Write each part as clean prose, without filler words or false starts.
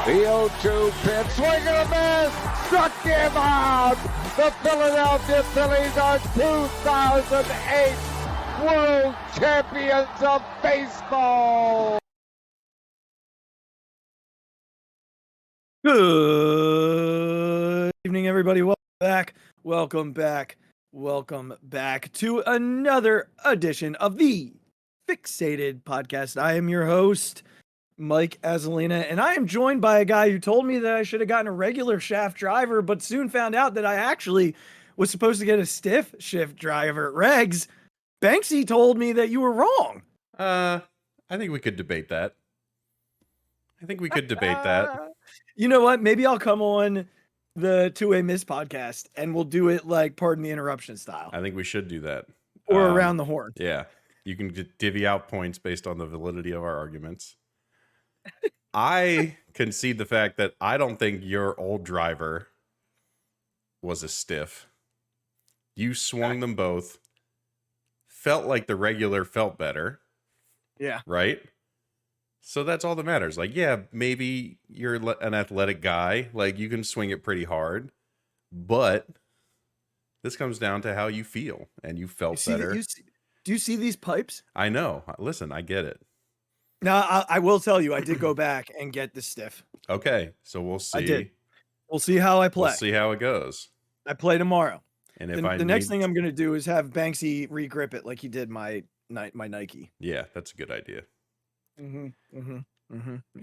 The 0-2 pitch, swing and a miss, struck him out. The Philadelphia Phillies are 2008 World Champions of Baseball. Good evening, everybody. Welcome back to another edition of the Phixated Podcast. I am your host, Mike Azzolina, and I am joined by a guy who told me that I should have gotten a regular shaft driver, but soon found out that I actually was supposed to get a stiff shift driver. Regz, Banksy told me that you were wrong. I think we could debate that. You know what? Maybe I'll come on the Two-Way Miss podcast and we'll do it like Pardon the Interruption style. I think we should do that. Or around the horn. Yeah. You can divvy out points based on the validity of our arguments. I concede the fact that I don't think your old driver was a stiff. You swung them both. Felt like the regular felt better. Yeah. Right? So that's all that matters. Like, yeah, maybe you're an athletic guy. Like, you can swing it pretty hard. But this comes down to how you feel. And you felt better. Do you see these pipes? I know. Listen, I get it. Now, I will tell you, I did go back and get the stiff. Okay, so we'll see. I did. We'll see how I play. We'll see how it goes. I play tomorrow. And if the next thing I'm going to do is have Banksy re-grip it like he did my Nike. Yeah, that's a good idea. And then,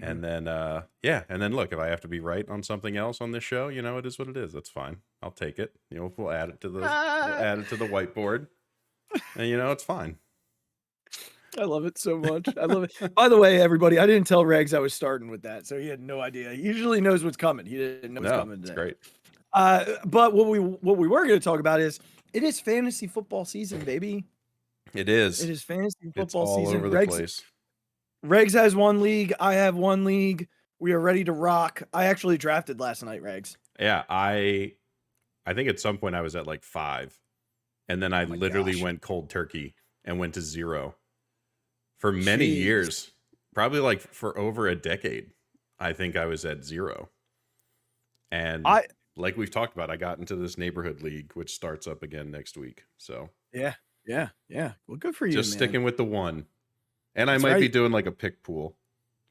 and then look, if I have to be right on something else on this show, you know, it is what it is. That's fine. I'll take it. You know, we'll add it to the whiteboard, and you know, it's fine. I love it so much. I love it. By the way, everybody, I didn't tell Regz I was starting with that, so he had no idea. He usually knows what's coming. He didn't know what's coming today. Great. But what we were going to talk about is it is fantasy football season, baby. It is. It is fantasy football it's all season. Over the place. Regz has one league. I have one league. We are ready to rock. I actually drafted last night, Regz. Yeah, I think at some point I was at like 5, and then I literally went cold turkey and went to 0. For many years, probably like for over a decade, I think I was at 0. And like we've talked about, I got into this neighborhood league, which starts up again next week. So yeah. Well, good for you. Just man. Sticking with the one, and I might be doing like a pick pool.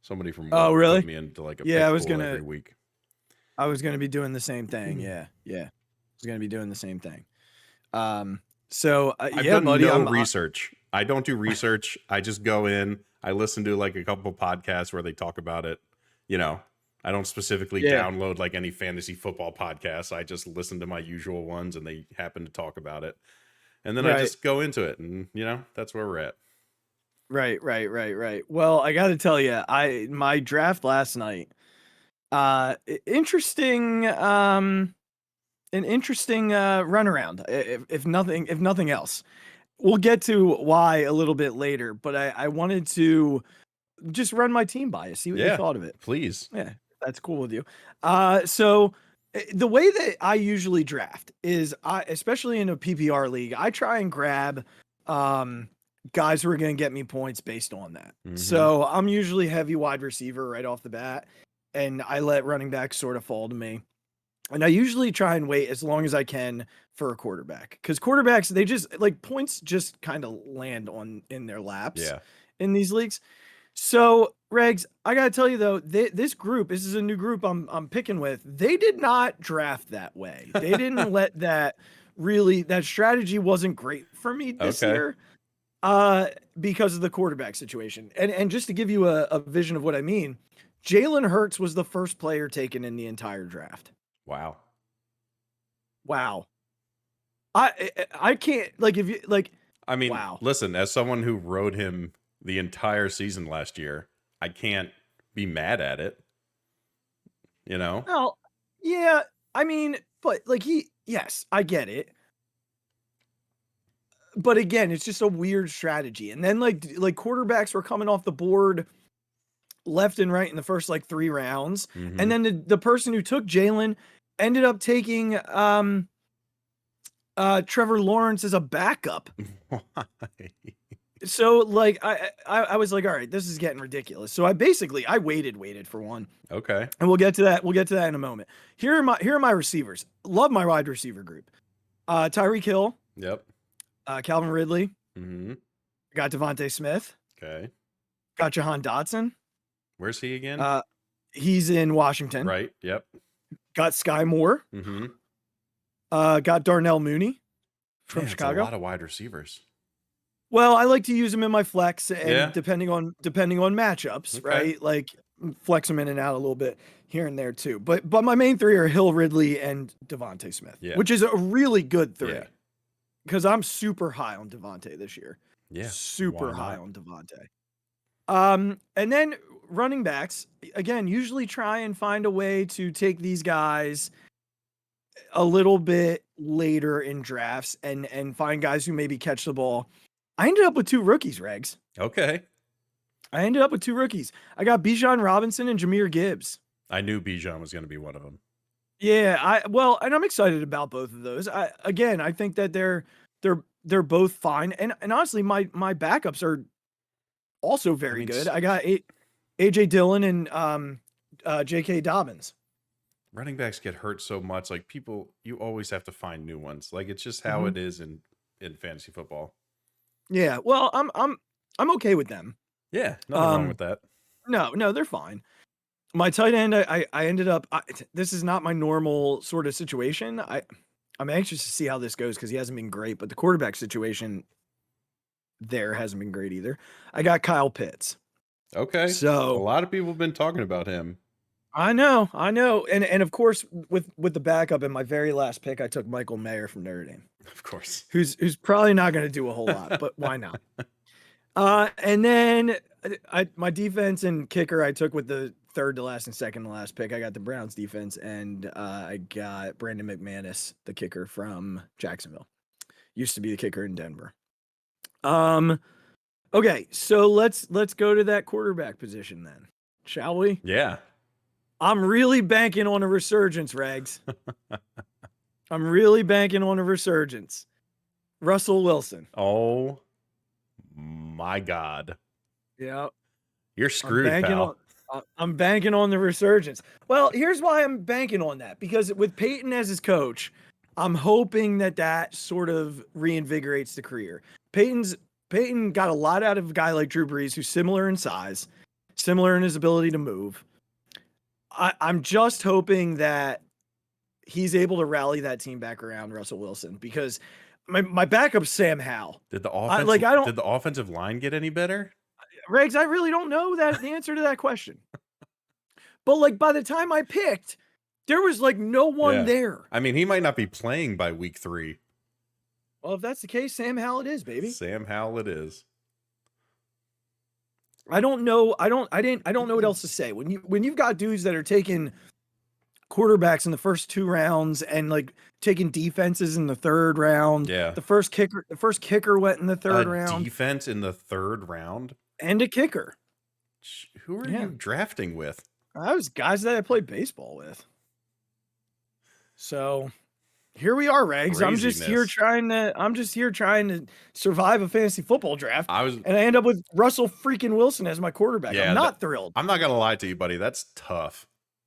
Somebody from work really put me into like a pick pool every week. I was gonna be doing the same thing. Yeah. I was gonna be doing the same thing. So I've done no research. I don't do research. I just go in. I listen to like a couple podcasts where they talk about it. You know, I don't specifically download like any fantasy football podcasts. I just listen to my usual ones, and they happen to talk about it. And then I just go into it, and you know, that's where we're at. Right. Well, I got to tell you, my draft last night, an interesting runaround. If nothing else. We'll get to why a little bit later, but I wanted to just run my team by you, see what you thought of it. Please. Yeah, that's cool with you. So the way that I usually draft is, especially in a PPR league, I try and grab guys who are going to get me points based on that. Mm-hmm. So I'm usually heavy wide receiver right off the bat, and I let running backs sort of fall to me. And I usually try and wait as long as I can for a quarterback, because quarterbacks, they just like points just kind of land in their laps in these leagues. So Regz, I got to tell you though, this is a new group I'm picking with. They did not draft that way. They didn't let that strategy wasn't great for me this year because of the quarterback situation. And just to give you a vision of what I mean, Jalen Hurts was the first player taken in the entire draft. Wow. I can't listen, as someone who rode him the entire season last year, I can't be mad at it. You know? Well, yeah, I mean, but like I get it. But again, it's just a weird strategy. And then like quarterbacks were coming off the board left and right in the first like 3 rounds. Mm-hmm. And then the person who took Jalen ended up taking Trevor Lawrence as a backup. Why? So like I was like, all right, this is getting ridiculous. So I waited for one. Okay. And we'll get to that. We'll get to that in a moment. Here are my receivers. Love my wide receiver group. Tyreek Hill, Yep. Calvin Ridley, Mm-hmm. got Devontae Smith, Okay. got Jahan Dotson. Where's he again? He's in Washington. Right. Yep. Got Sky Moore. Mm-hmm. Got Darnell Mooney from Man, Chicago. That's a lot of wide receivers. Well, I like to use them in my flex, and Yeah. depending on matchups, Okay. right? Like flex them in and out a little bit here and there too. But my main three are Hill, Ridley, and Devontae Smith, Yeah. which is a really good three. Yeah. Because I'm super high on Devontae this year. Yeah. Super Why high not? on Devontae. And then running backs, again, usually try and find a way to take these guys a little bit later in drafts and find guys who maybe catch the ball. I ended up with two rookies, Regs. Okay. I got Bijan Robinson and Jahmyr Gibbs. I knew Bijan was going to be one of them. Yeah, and I'm excited about both of those. I think that they're both fine. And honestly, my backups are also very good. I got AJ Dillon and JK Dobbins. Running backs get hurt so much. Like you always have to find new ones. Like it's just how it is in fantasy football. Yeah, well, I'm okay with them. Yeah, nothing wrong with that. No, they're fine. My tight end, I ended up. This is not my normal sort of situation. I'm anxious to see how this goes because he hasn't been great, but the quarterback situation there hasn't been great either. I got Kyle Pitts. Okay, so a lot of people have been talking about him. I know, and of course with the backup in my very last pick, I took Michael Mayer from Notre Dame. Of course, who's probably not going to do a whole lot, but why not? And then my defense and kicker I took with the third to last and second to last pick. I got the Browns defense, and I got Brandon McManus, the kicker from Jacksonville. Used to be the kicker in Denver. Okay, so let's go to that quarterback position then, shall we? Yeah. I'm really banking on a resurgence, Regs. I'm really banking on a resurgence. Russell Wilson. Oh my God. Yeah. You're screwed, pal. I'm banking on the resurgence. Well, here's why I'm banking on that. Because with Peyton as his coach, I'm hoping that sort of reinvigorates the career. Peyton got a lot out of a guy like Drew Brees, who's similar in size, similar in his ability to move. I'm just hoping that he's able to rally that team back around Russell Wilson because my backup's Sam Howell. Did the offensive line get any better? Regs, I really don't know the answer to that question. But like by the time I picked, there was like no one there. I mean, he might not be playing by week 3. Well, if that's the case, Sam Howell it is, baby. Sam Howell it is. I don't know. I don't know what else to say. When you've got dudes that are taking quarterbacks in the first 2 rounds and like taking defenses in the 3rd round. Yeah. The first kicker went in the 3rd round. Defense in the 3rd round. And a kicker. Who are you drafting with? I was guys that I played baseball with. So here we are, Regs. Craziness. I'm just here trying to survive a fantasy football draft. And I end up with Russell freaking Wilson as my quarterback. Yeah, I'm not thrilled. I'm not gonna lie to you, buddy. That's tough.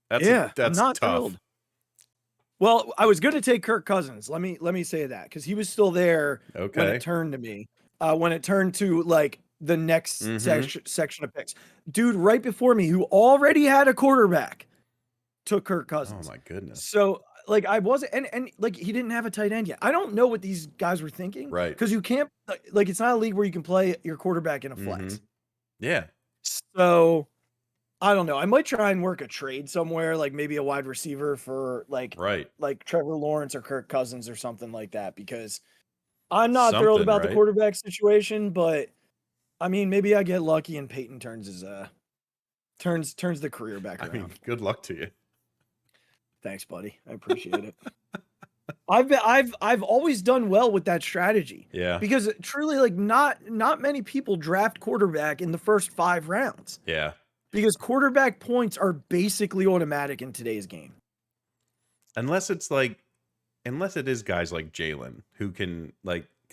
That's I'm not tough. thrilled. Well, I was going to take Kirk Cousins. Let me say that because he was still there when it turned to me. When it turned to like the next section of picks, dude, right before me, who already had a quarterback, took Kirk Cousins. Oh my goodness. So like I wasn't, and like he didn't have a tight end yet. I don't know what these guys were thinking, right? Because you can't like it's not a league where you can play your quarterback in a flex. Yeah. So I don't know. I might try and work a trade somewhere, like maybe a wide receiver for like Trevor Lawrence or Kirk Cousins or something like that, because I'm not thrilled about the quarterback situation, but I mean, maybe I get lucky and Peyton turns the career back around. I mean, good luck to you. Thanks, buddy. I appreciate it. I've always done well with that strategy. Yeah. Because truly, like not many people draft quarterback in the first 5 rounds. Yeah. Because quarterback points are basically automatic in today's game. Unless it is guys like Jalen who can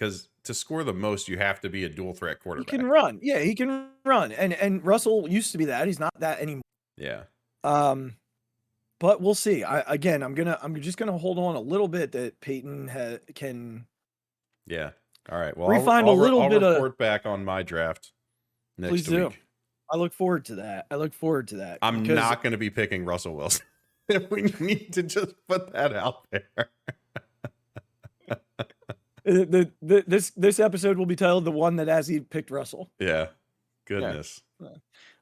because to score the most, you have to be a dual threat He quarterback. can run. Yeah, he can run. And Russell used to be that. He's not that anymore. Yeah. But we'll see. I'm just gonna hold on a little bit that Peyton can. Yeah. All right. Well, refine a little bit of. report back on my draft next Please week. do. I look forward to that. I'm not going to be picking Russell Wilson. We need to just put that out there. This episode will be titled "The One That Azzy Picked Russell." Yeah. Goodness. Yeah.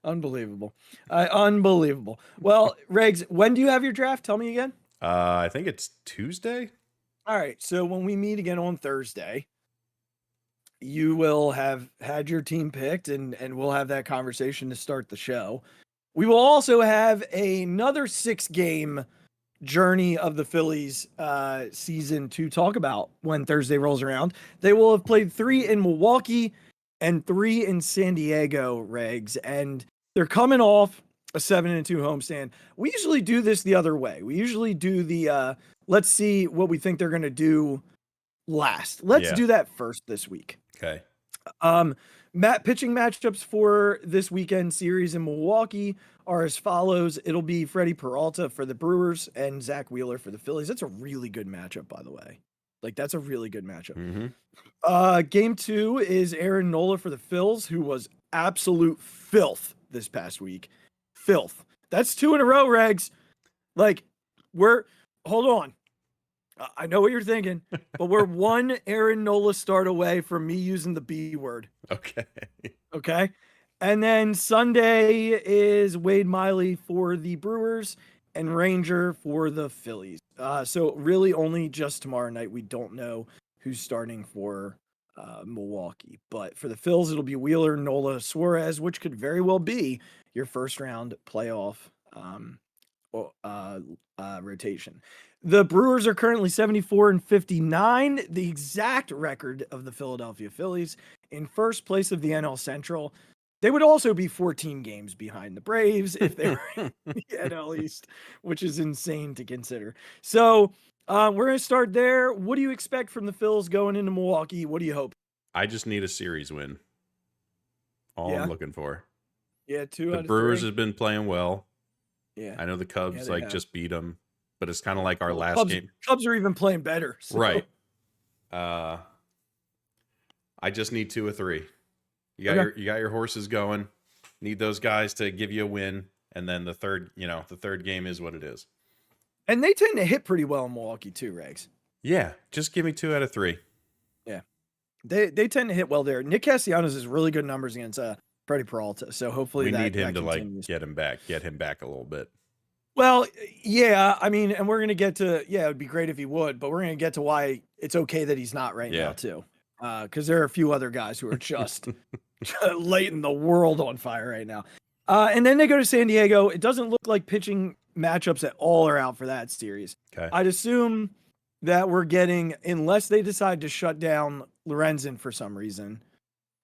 Unbelievable. Unbelievable. Well, Regz, when do you have your draft? Tell me again. I think it's Tuesday. All right. So when we meet again on Thursday, you will have had your team picked and we'll have that conversation to start the show. We will also have another 6-game journey of the Phillies season to talk about when Thursday rolls around. They will have played 3 in Milwaukee and 3 in San Diego, Regz, and they're coming off a 7-2 homestand. We usually do this the other way. We usually do the let's see what we think they're going to do last. Let's do that first this week. Okay. Pitching matchups for this weekend series in Milwaukee are as follows. It'll be Freddie Peralta for the Brewers and Zach Wheeler for the Phillies. That's a really good matchup, by the way. That's a really good matchup. Mm-hmm. Game 2 is Aaron Nola for the Phils, who was absolute filth this past week. Filth. That's 2 in a row, Regz. Hold on. I know what you're thinking, but we're 1 Aaron Nola start away from me using the B word. Okay. And then Sunday is Wade Miley for the Brewers and Ranger for the Phillies. So really only just tomorrow night. We don't know who's starting for Milwaukee. But for the Phils, it'll be Wheeler, Nola, Suarez, which could very well be your first round playoff rotation. The Brewers are currently 74-59, the exact record of the Philadelphia Phillies, in first place of the NL Central. They would also be 14 games behind the Braves if they were in the NL East, which is insane to consider. So we're going to start there. What do you expect from the Phils going into Milwaukee? What do you hope? I just need a series win. I'm looking for. Yeah, 2 out of 3. The Brewers have been playing well. Yeah. I know the Cubs just beat them, but it's kind of like our last Cubs, game. Cubs are even playing better. So. Right. I just need 2 or 3. You got your horses going. Need those guys to give you a win, and then the third game is what it is. And they tend to hit pretty well in Milwaukee too, Regz. Yeah, just give me 2 out of 3. Yeah, they tend to hit well there. Nick Castellanos has really good numbers against Freddie Peralta, so hopefully we need him to get him back a little bit. Well, yeah, I mean, and we're gonna get to it would be great if he would, but we're gonna get to why it's okay that he's not right now too, because there are a few other guys who are just lighting the world on fire right now. And then they go to San Diego. It doesn't look like pitching matchups at all are out for that series. Okay. I'd assume that we're getting, unless they decide to shut down Lorenzen for some reason,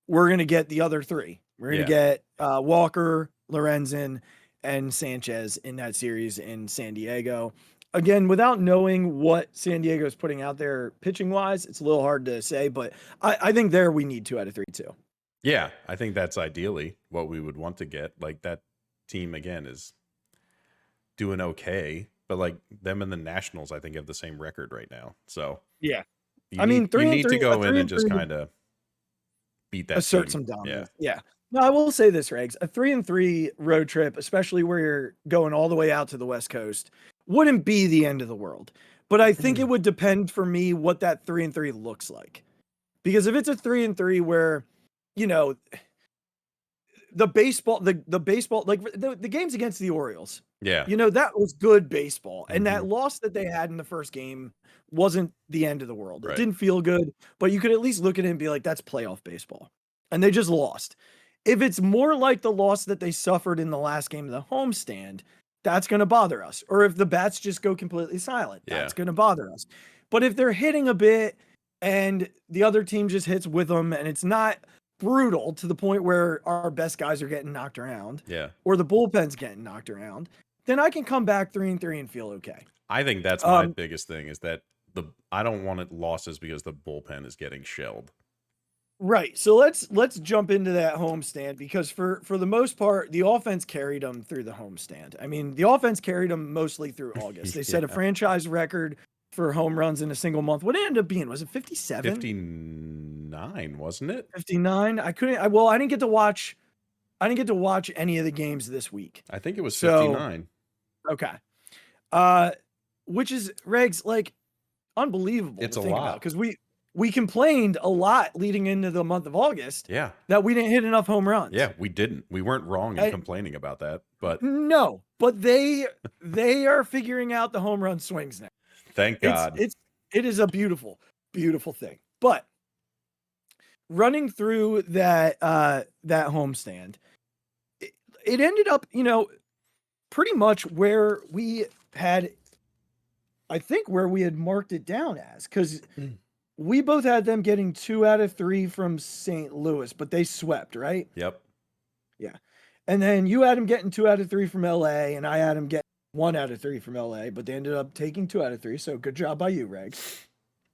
we're going to get the other 3. We're going to get Walker, Lorenzen, and Sanchez in that series in San Diego. Again, without knowing what San Diego is putting out there pitching-wise, it's a little hard to say, but I think there we need 2 out of 3 too. Yeah, I think that's ideally what we would want to get. Like, that team, again, is doing okay, but like them and the Nationals, I think, have the same record right now. So yeah, you need to go in and just kind of beat that assert team. some dominance. Yeah. No, I will say this, Regz, a 3-3 road trip, especially where you're going all the way out to the West Coast, wouldn't be the end of the world. But I think it would depend for me what that 3-3 looks like. Because if it's a 3-3 where, the baseball, like the games against the Orioles, that was good baseball. And that loss that they had in the first game wasn't the end of the world. It didn't feel good, but you could at least look at it and be like, that's playoff baseball. And they just lost. If it's more like the loss that they suffered in the last game of the homestand, that's going to bother us. Or if the bats just go completely silent, that's going to bother us. But if they're hitting a bit and the other team just hits with them and it's not brutal to the point where our best guys are getting knocked around, or the bullpen's getting knocked around, then I can come back 3-3 and feel okay. I think that's my biggest thing, is that I don't want it losses because the bullpen is getting shelled. Right. So let's jump into that homestand because for the most part, the offense carried them through the homestand. I mean, the offense carried them mostly through August. They set a franchise record for home runs in a single month. What did it end up being? Was it 57? 59, wasn't it? 59. I didn't get to watch any of the games this week. I think it was 59. Okay. Which is Regz, like, unbelievable. It's to a think lot because we complained a lot leading into the month of August. Yeah. That we didn't hit enough home runs. Yeah, we didn't. We weren't wrong in complaining about that, but no, but they are figuring out the home run swings now. Thank God. It is a beautiful, beautiful thing. But running through that homestand, it ended up, pretty much where we had, I think where we had marked it down as, because we both had them getting 2 out of 3 from St. Louis, but they swept, right? Yep. Yeah. And then you had them getting 2 out of 3 from LA, and I had them getting 1 out of 3 from LA, but they ended up taking 2 out of 3. So good job by you, Regz.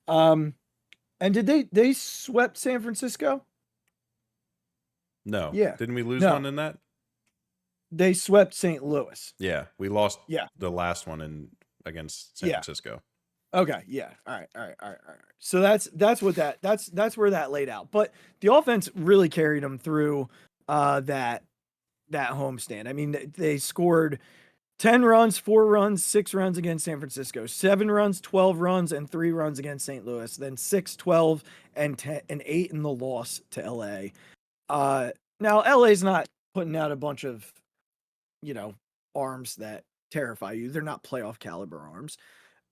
And did they swept San Francisco? No. Yeah. Didn't we lose one in that? They swept St. Louis. Yeah, we lost Yeah. the last one against San Francisco. Okay, yeah. All right. So that's where that laid out. But the offense really carried them through that homestand. I mean, they scored 10 runs, 4 runs, 6 runs against San Francisco, 7 runs, 12 runs, and 3 runs against St. Louis, then 6, 12, and 10 and 8 in the loss to LA. Now LA's not putting out a bunch of, arms that terrify you. They're not playoff caliber arms.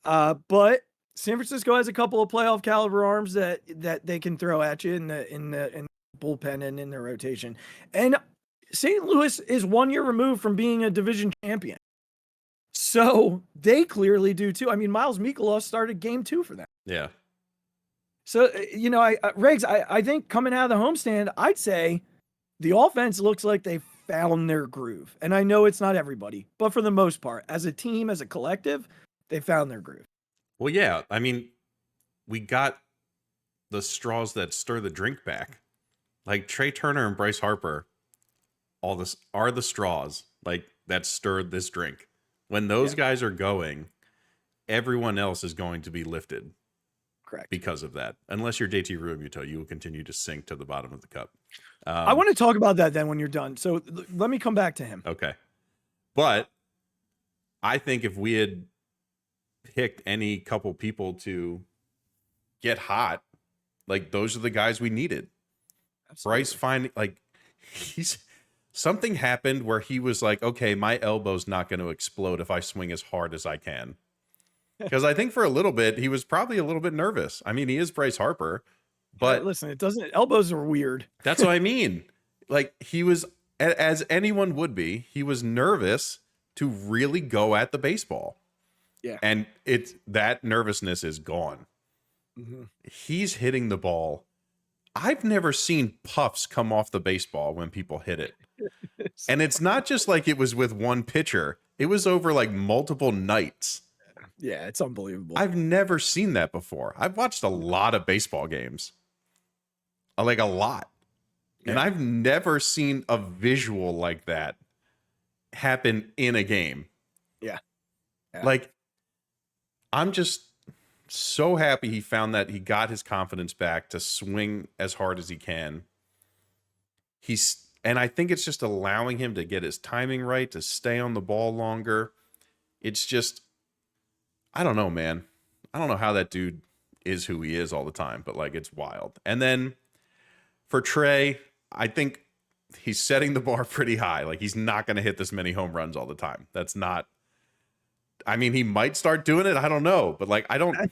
But San Francisco has a couple of playoff caliber arms that they can throw at you in the bullpen and in their rotation. And St. Louis is 1 year removed from being a division champion. So they clearly do too. I mean, Miles Mikolas started game 2 for them. Yeah. So, Regz, I think coming out of the homestand, I'd say the offense looks like they found their groove. And I know it's not everybody, but for the most part, as a team, as a collective, they found their groove. Well, yeah. I mean, we got the straws that stir the drink back. Like Trey Turner and Bryce Harper, all this are the straws like that stirred this drink. When those guys are going, everyone else is going to be lifted. Correct. Because of that. Unless you're JT Realmuto, you will continue to sink to the bottom of the cup. I want to talk about that then when you're done. So let me come back to him. Okay. But I think if we had picked any couple people to get hot, like those are the guys we needed. Absolutely. Bryce finding something happened where he was like, okay, my elbow's not going to explode if I swing as hard as I can. Because I think for a little bit, he was probably a little bit nervous. I mean, he is Bryce Harper, but listen, elbows are weird. That's what I mean. Like he was, as anyone would be, he was nervous to really go at the baseball. Yeah. And that nervousness is gone. Mm-hmm. He's hitting the ball. I've never seen puffs come off the baseball when people hit it. And it's not just like it was with one pitcher. It was over like multiple nights. Yeah, it's unbelievable. I've never seen that before. I've watched a lot of baseball games. Like a lot. Yeah. And I've never seen a visual like that happen in a game. Yeah. Like, I'm just so happy he found that he got his confidence back to swing as hard as he can. And I think it's just allowing him to get his timing right, to stay on the ball longer. It's just, I don't know, man. I don't know how that dude is who he is all the time, but like it's wild. And then for Trey, I think he's setting the bar pretty high. Like he's not going to hit this many home runs all the time. That's not, I mean, he might start doing it. I don't know, but like, I don't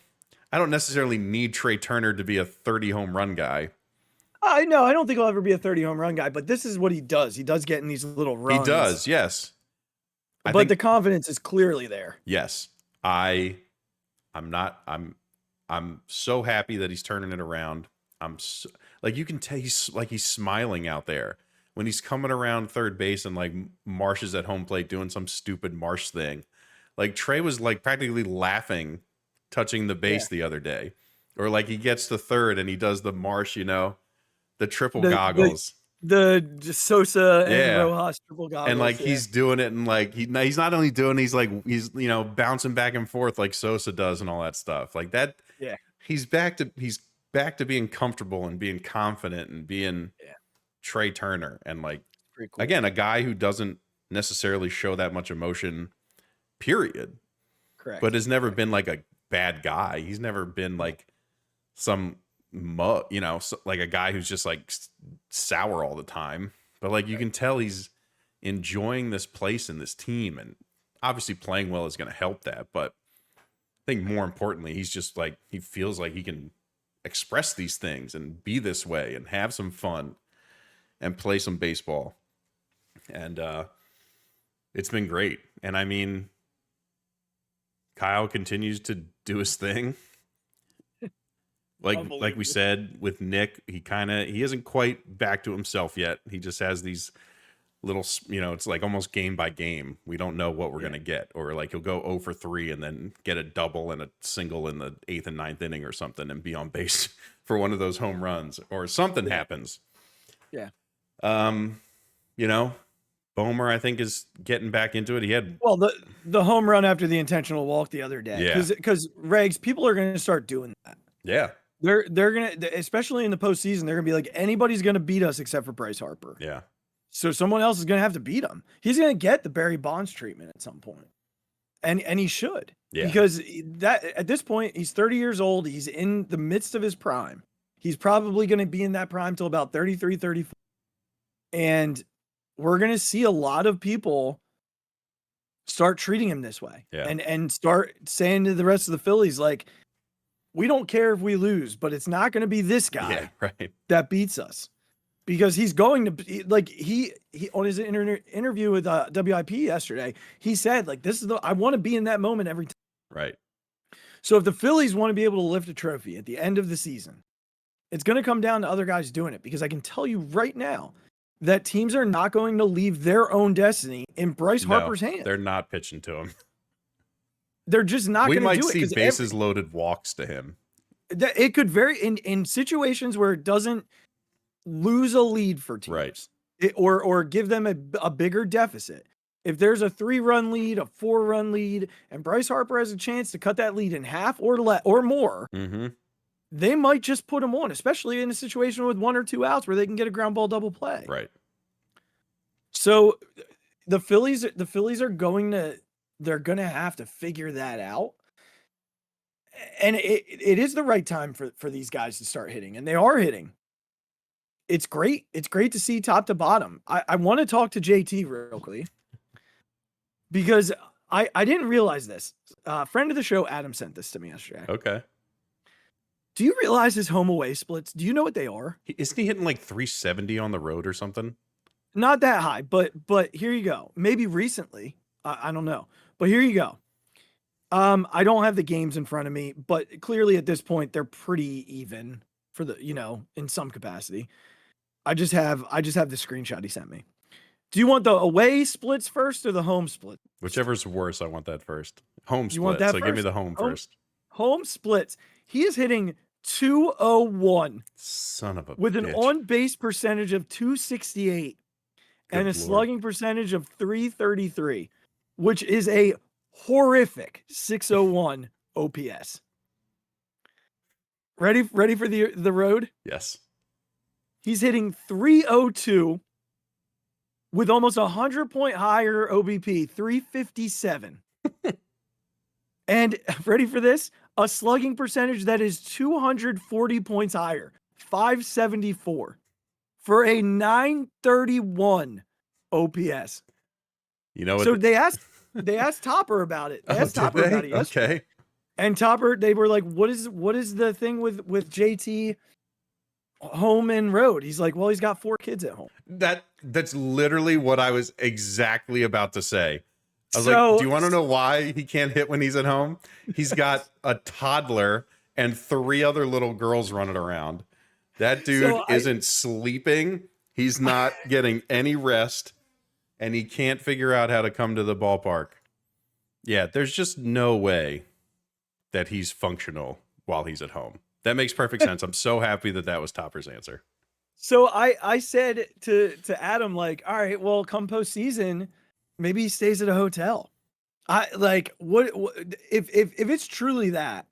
necessarily need Trey Turner to be a 30 home run guy. I know. I don't think he'll ever be a 30 home run guy, but this is what he does. He does get in these little runs. He does. Yes. But the confidence is clearly there. Yes. I'm so happy that he's turning it around. You can tell he's smiling out there when he's coming around third base and like Marsh is at home plate doing some stupid Marsh thing. Like Trey was like practically laughing touching the base the other day. Or like he gets to third and he does the marsh, the triple goggles. The Sosa and Yeah. Rojas triple goggles. And like he's doing it, and like he's not only doing, he's bouncing back and forth like Sosa does and all that stuff. Like that. Yeah. He's back to being comfortable and being confident and being Trey Turner. And like pretty cool. Again, a guy who doesn't necessarily show that much emotion, period. Correct. But has never been like a bad guy. He's never been like some like a guy who's just like sour all the time. But like you can tell he's enjoying this place and this team, and obviously playing well is going to help that. But I think more importantly, he's just like, he feels like he can express these things and be this way and have some fun and play some baseball. And it's been great. And I mean, Kyle continues to do his thing. Like we said with Nick, he isn't quite back to himself yet. He just has these little, it's like almost game by game. We don't know what we're going to get. Or like he'll go 0 for 3 and then get a double and a single in the 8th and 9th inning or something and be on base for one of those home runs, or something happens. Yeah. Bomer, I think, is getting back into it. He had the home run after the intentional walk the other day. Yeah. Because Regz, people are going to start doing that. Yeah. They're going to, especially in the postseason, they're going to be like, anybody's going to beat us except for Bryce Harper. Yeah. So someone else is going to have to beat him. He's going to get the Barry Bonds treatment at some point. And he should. Yeah. Because that at this point, he's 30 years old. He's in the midst of his prime. He's probably going to be in that prime till about 33, 34. And we're going to see a lot of people start treating him this way. Yeah. And start saying to the rest of the Phillies, like, we don't care if we lose, but it's not going to be this guy that beats us, because he's going to be like, he on his interview with WIP yesterday, he said, like, I want to be in that moment every time. Right. So if the Phillies want to be able to lift a trophy at the end of the season, it's going to come down to other guys doing it, because I can tell you right now that teams are not going to leave their own destiny in Bryce Harper's hands. They're not pitching to him. They're just not going to do it. We might see bases loaded walks to him. It could vary in situations where it doesn't lose a lead for teams, right? Or give them a bigger deficit. If there's a 3-run lead, a 4-run lead, and Bryce Harper has a chance to cut that lead in half or more, they might just put him on, especially in a situation with 1 or 2 outs where they can get a ground ball double play. Right. So the Phillies are going to have to figure that out. And it is the right time for these guys to start hitting, and they are hitting. It's great. It's great to see top to bottom. I want to talk to JT real quickly, because I didn't realize this. Friend of the show, Adam, sent this to me yesterday. Okay. Do you realize his home away splits? Do you know what they are? Isn't he hitting like 370 on the road or something? Not that high, but here you go. Maybe recently. I don't know. But here you go. I don't have the games in front of me, but clearly at this point they're pretty even for the, in some capacity. I just have the screenshot he sent me. Do you want the away splits first or the home split? Whichever's worse, I want that first. Home split. You want that so first? Give me the home first. Home splits. He is hitting 201. Son of a with bitch. An on-base percentage of 268 and a slugging percentage of 333, which is a horrific 601 OPS. Ready for the road? Yes. He's hitting 302 with almost 100-point higher OBP, 357. And ready for this? A slugging percentage that is 240 points higher, 574, for a 931 OPS. You know what? So they asked Topper about it. They asked Topper about it yesterday. Okay. And Topper, they were like, what is the thing with JT home and road? He's like, well, he's got 4 kids at home. That's literally what I was exactly about to say. I was like, do you want to know why he can't hit when he's at home? He's got a toddler and 3 other little girls running around. That dude isn't sleeping. He's not getting any rest, and he can't figure out how to come to the ballpark. Yeah, there's just no way that he's functional while he's at home. That makes perfect sense. I'm so happy that was Topper's answer. So I said to Adam, like, all right, well, come postseason, maybe he stays at a hotel. I like what if it's truly that,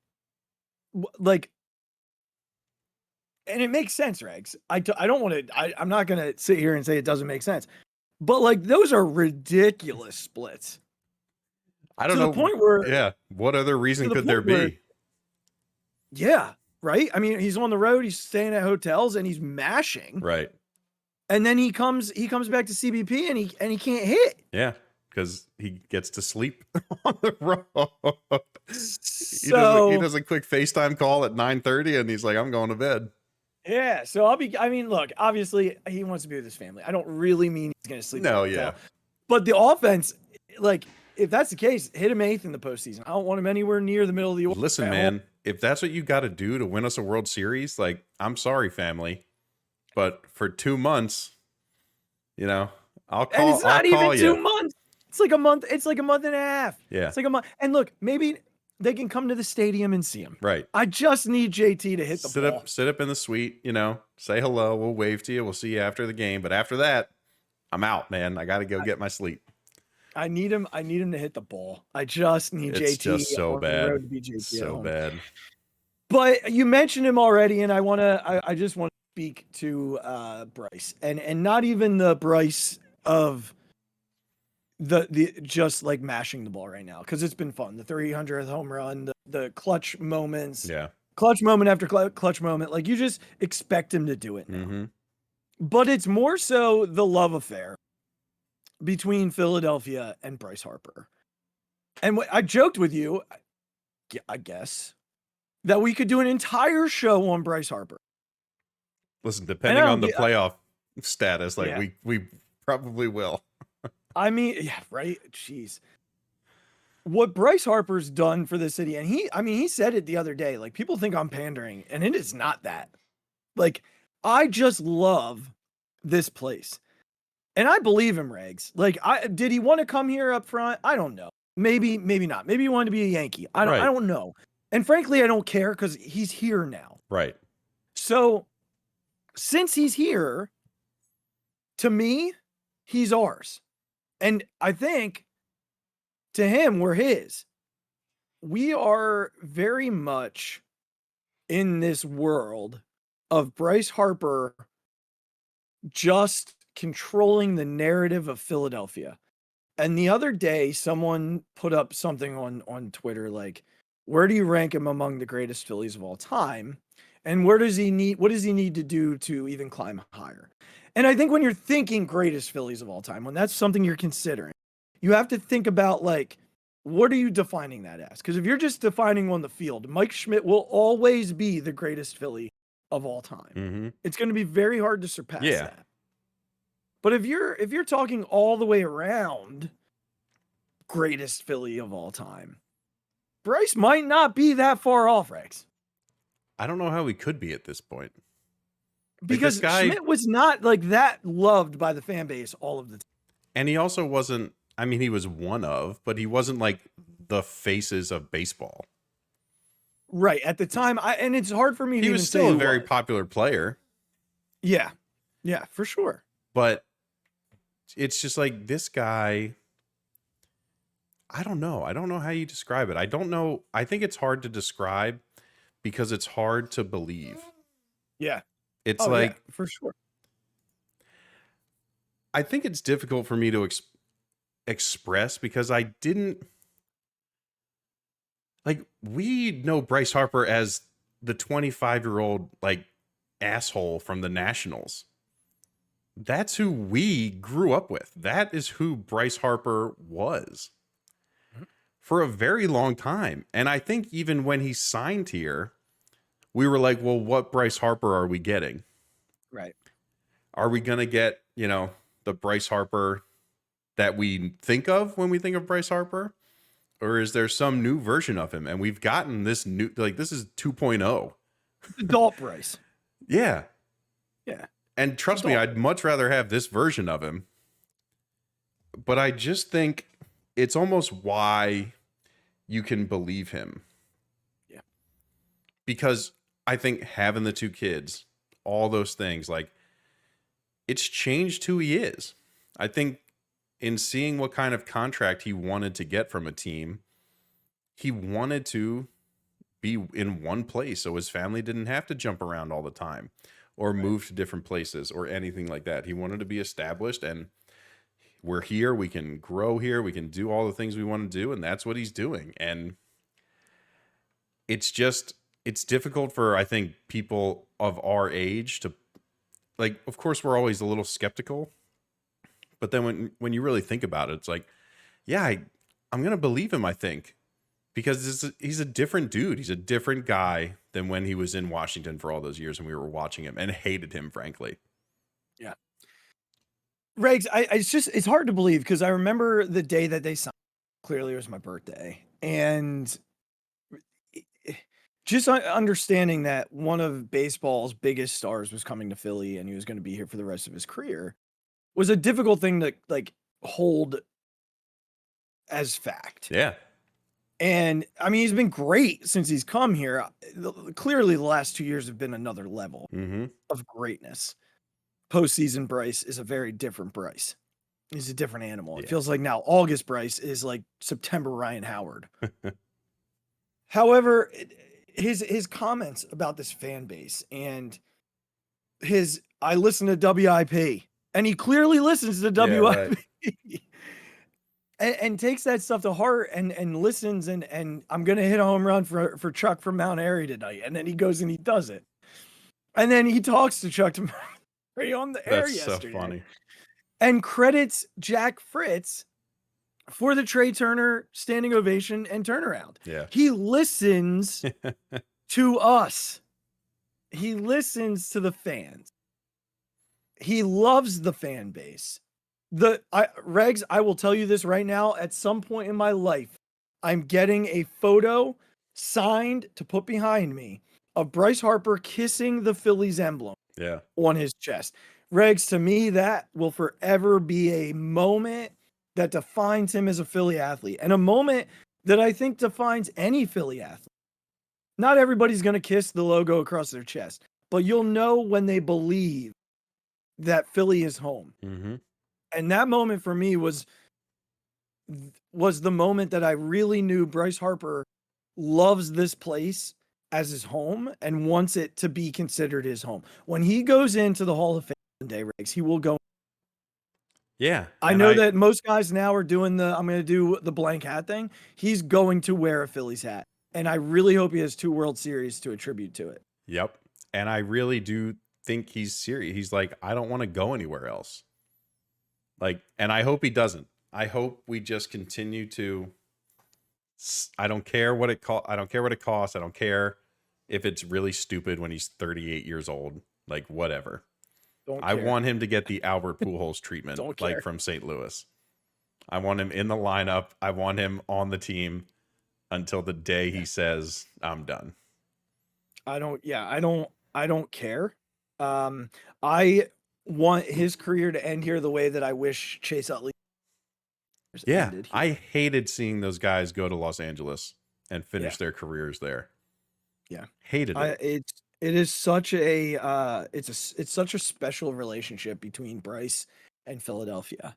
like, and it makes sense, Regs. I don't want to. I'm not gonna sit here and say it doesn't make sense, but like those are ridiculous splits. I don't know. To the point where, yeah, what other reason could there be? Yeah, right. I mean, he's on the road, he's staying at hotels, and he's mashing. Right. And then he comes back to CBP, and he can't hit. Yeah, because he gets to sleep on the road. So he does a quick FaceTime call at 9:30, and he's like, "I'm going to bed." Yeah. So I mean, look, obviously he wants to be with his family. I don't really mean he's going to sleep. No, yeah. But the offense, like, if that's the case, hit him 8th in the postseason. I don't want him anywhere near the middle of the order. Listen, man, if that's what you got to do to win us a World Series, like, I'm sorry, family, but for 2 months, you know, I'll call. And it's not even 2 months. It's like a month. It's like a month and a half. Yeah. It's like a month. And look, maybe they can come to the stadium and see him. Right. I just need JT to hit the ball. Sit up in the suite, you know, say hello. We'll wave to you. We'll see you after the game. But after that, I'm out, man. I got to go get my sleep. I need him to hit the ball. I just need JT. It's just so bad. To be JT so bad. But you mentioned him already, and I just want to speak to Bryce, and not even the Bryce of the just like mashing the ball right now, because it's been fun. The 300th home run, the clutch moments, clutch moment after clutch moment. Like, you just expect him to do it now. Mm-hmm. But it's more so the love affair between Philadelphia and Bryce Harper. And I joked with you, I guess, that we could do an entire show on Bryce Harper. Listen, depending on the playoff status, like, we probably will. I mean, yeah, right? Jeez. What Bryce Harper's done for the city, and he said it the other day, like, people think I'm pandering, and it is not that. Like, I just love this place. And I believe him, Regs. Like, did he want to come here up front? I don't know. Maybe not. Maybe he wanted to be a Yankee. I don't know. And frankly, I don't care, because he's here now. Right. So, since he's here, to me, he's ours. And I think to him, we're his. We are very much in this world of Bryce Harper just controlling the narrative of Philadelphia. And the other day, someone put up something on Twitter, like, where do you rank him among the greatest Phillies of all time? And what does he need to do to even climb higher? And I think when you're thinking greatest Phillies of all time, when that's something you're considering, you have to think about, like, what are you defining that as? Because if you're just defining on the field, Mike Schmidt will always be the greatest Philly of all time. Mm-hmm. It's going to be very hard to surpass that. But if you're talking all the way around greatest Philly of all time, Bryce might not be that far off, Rex. I don't know how he could be at this point. Because Schmidt was not like that loved by the fan base all of the time. And he also wasn't, I mean, he was one of, but he wasn't like the faces of baseball. Right. At the time, and it's hard for me to He even was still a very popular player. Yeah. Yeah, for sure. But it's just like, this guy, I don't know. I don't know how you describe it. I don't know. I think it's hard to describe because it's hard to believe. Yeah. It's like, for sure. I think it's difficult for me to express because I didn't, like, we know Bryce Harper as the 25-year-old, like, asshole from the Nationals. That's who we grew up with. That is who Bryce Harper was for a very long time. And I think even when he signed here, we were like, well, what Bryce Harper are we getting? Right. Are we going to get, you know, the Bryce Harper that we think of when we think of Bryce Harper? Or is there some new version of him? And we've gotten this new, like, this is 2.0. Adult Bryce. Yeah. Yeah. And trust me, I'd much rather have this version of him. But I just think it's almost why you can believe him. because I think having the two kids, all those things, like, it's changed who he is. I think in seeing what kind of contract he wanted to get from a team, he wanted to be in one place so his family didn't have to jump around all the time or move to different places or anything like that. He wanted to be established, and we're here, we can grow here, we can do all the things we want to do, and that's what he's doing. And it's difficult for, I think, people of our age to, like, of course we're always a little skeptical, but then when you really think about it, it's like, yeah, I'm gonna believe him, I think, because he's a different dude. He's a different guy than when he was in Washington for all those years and we were watching him and hated him, frankly. Yeah. Regz, it's hard to believe because I remember the day that they signed. Clearly, it was my birthday. And just understanding that one of baseball's biggest stars was coming to Philly and he was going to be here for the rest of his career was a difficult thing to like hold as fact. Yeah. And I mean, he's been great since he's come here. Clearly, the last 2 years have been another level of greatness. Postseason Bryce is a very different Bryce. He's a different animal. It feels like now August Bryce is like September Ryan Howard. However, his comments about this fan base and I listen to WIP, and he clearly listens to WIP. Right. And takes that stuff to heart and listens and I'm gonna hit a home run for Chuck from Mount Airy tonight, and then he goes and he does it, and then he talks to Chuck on the air yesterday. That's so funny, and credits Jack Fritz for the Trey Turner standing ovation and turnaround. Yeah, he listens to us. He listens to the fans. He loves the fan base. Regz, I will tell you this right now. At some point in my life, I'm getting a photo signed to put behind me of Bryce Harper kissing the Phillies emblem on his chest. Regz, to me, that will forever be a moment that defines him as a Philly athlete, and a moment that I think defines any Philly athlete. Not everybody's going to kiss the logo across their chest, but you'll know when they believe that Philly is home. Mm-hmm. And that moment for me was the moment that I really knew Bryce Harper loves this place as his home and wants it to be considered his home. When he goes into the Hall of Fame one day, Riggs, he will go. Yeah. I know that most guys now are doing I'm going to do the blank hat thing. He's going to wear a Phillies hat. And I really hope he has 2 World Series to attribute to it. Yep. And I really do think he's serious. He's like, I don't want to go anywhere else. Like, and I hope he doesn't. I hope we just continue to. I don't care what it costs. I don't care what it costs. I don't care if it's really stupid when he's 38 years old. Like, whatever. I want him to get the Albert Pujols treatment, like from St. Louis. I want him in the lineup. I want him on the team until the day he says, I'm done. I don't care. I want his career to end here the way that I wish Chase Utley ended. I hated seeing those guys go to Los Angeles and finish their careers there. Yeah. Hated it. It is such a it's such a special relationship between Bryce and Philadelphia.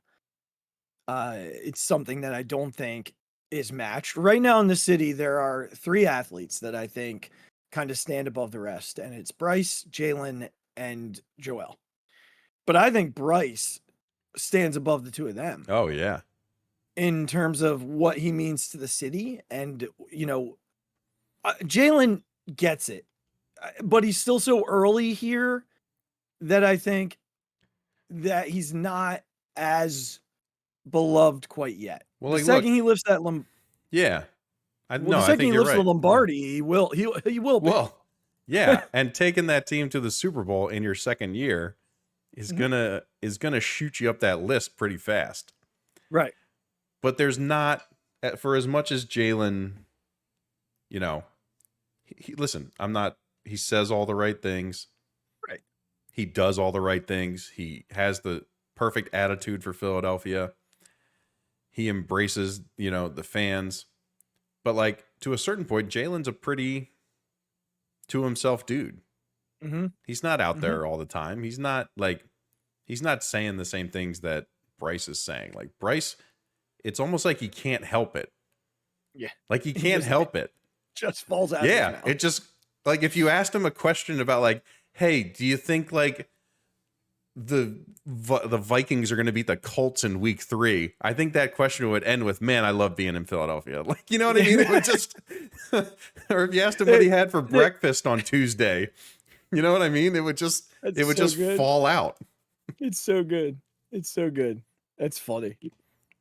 It's something that I don't think is matched. Right now in the city, there are 3 athletes that I think kind of stand above the rest, and it's Bryce, Jalen, and Joel. But I think Bryce stands above the 2 of them. Oh, yeah. In terms of what he means to the city. And, Jalen gets it. But he's still so early here that I think that he's not as beloved quite yet. Well, the second he lifts that the second he lifts the Lombardi, he will be. Well, yeah, and taking that team to the Super Bowl in your second year is gonna shoot you up that list pretty fast. Right. But there's not, for as much as Jalen, he says all the right things. Right. He does all the right things. He has the perfect attitude for Philadelphia. He embraces, the fans. But like to a certain point, Jalen's a pretty to himself dude. Mm-hmm. He's not out there all the time. He's not saying the same things that Bryce is saying. Like Bryce, it's almost like he can't help it. Yeah. Like he can't help it. Just falls out of his mouth. It just, like, if you asked him a question about like, hey, do you think like the Vikings are going to beat the Colts in week 3? I think that question would end with, man, I love being in Philadelphia. Like, you know what I mean? It would just, or if you asked him what he had for breakfast on Tuesday, you know what I mean? It would just, fall out. It's so good. It's so good. That's funny.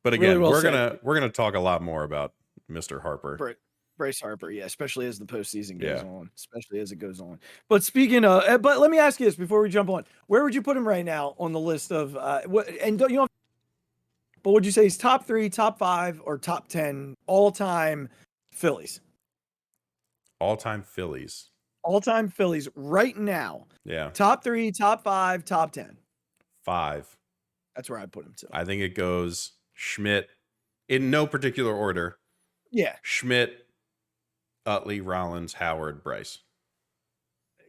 But again, we're gonna talk a lot more about Mr. Harper. Bryce Harper, yeah, especially as the postseason goes on. Especially as it goes on. But speaking of, but let me ask you this before we jump on: where would you put him right now on the list of what? And don't you know? But would you say he's top 3, top 5, or top 10 all-time Phillies? All-time Phillies. All-time Phillies right now. Yeah. Top 3, top 5, top 10. 5. That's where I'd put him to. I think it goes Schmidt in no particular order. Yeah. Schmidt, Utley, Rollins, Howard, Bryce.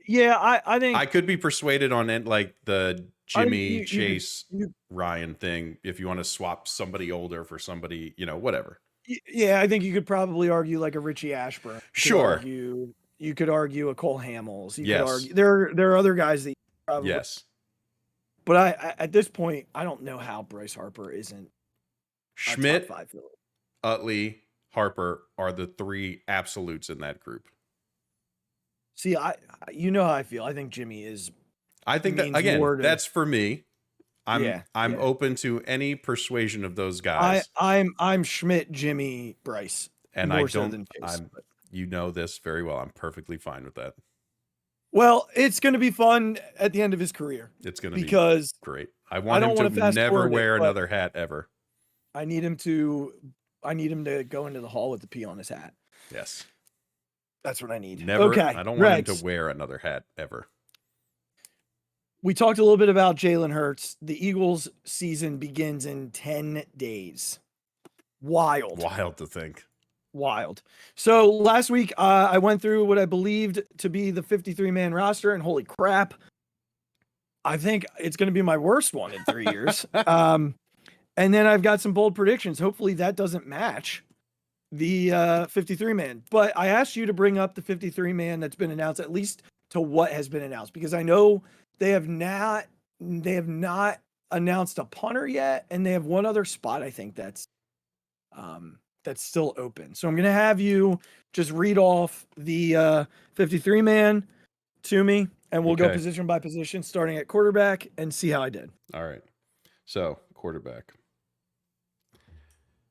Yeah, I think I could be persuaded on it, like the Jimmy, Chase, Ryan thing, if you want to swap somebody older for somebody, whatever. Yeah, I think you could probably argue like a Richie Ashburn. Sure. You could argue a Cole Hamels. You yes. could argue there are other guys that you probably. Yes. But I at this point, I don't know how Bryce Harper isn't Schmidt, top 5 Philly. Utley, Harper are the 3 absolutes in that group. See, you know how I feel. I think Jimmy is. I think that again, that's for me. I'm open to any persuasion of those guys. I'm Schmidt, Jimmy, Bryce, and more I so don't. than Chase, you know this very well. I'm perfectly fine with that. Well, it's going to be fun at the end of his career. It's going to be great. I want him to never wear another hat ever. I need him to go into the hall with the P on his hat. Yes. That's what I need. Never. Okay. I don't want him to wear another hat ever. We talked a little bit about Jalen Hurts. The Eagles season begins in 10 days. Wild to think. Wild. So last week, I went through what I believed to be the 53-man roster, and holy crap, I think it's going to be my worst one in 3 years. And then I've got some bold predictions. Hopefully that doesn't match the 53-man. But I asked you to bring up the 53-man that's been announced, at least to what has been announced, because I know they have not announced a punter yet, and they have one other spot I think that's still open. So I'm going to have you just read off the 53-man to me, and we'll go position by position, starting at quarterback, and see how I did. All right. So, quarterback.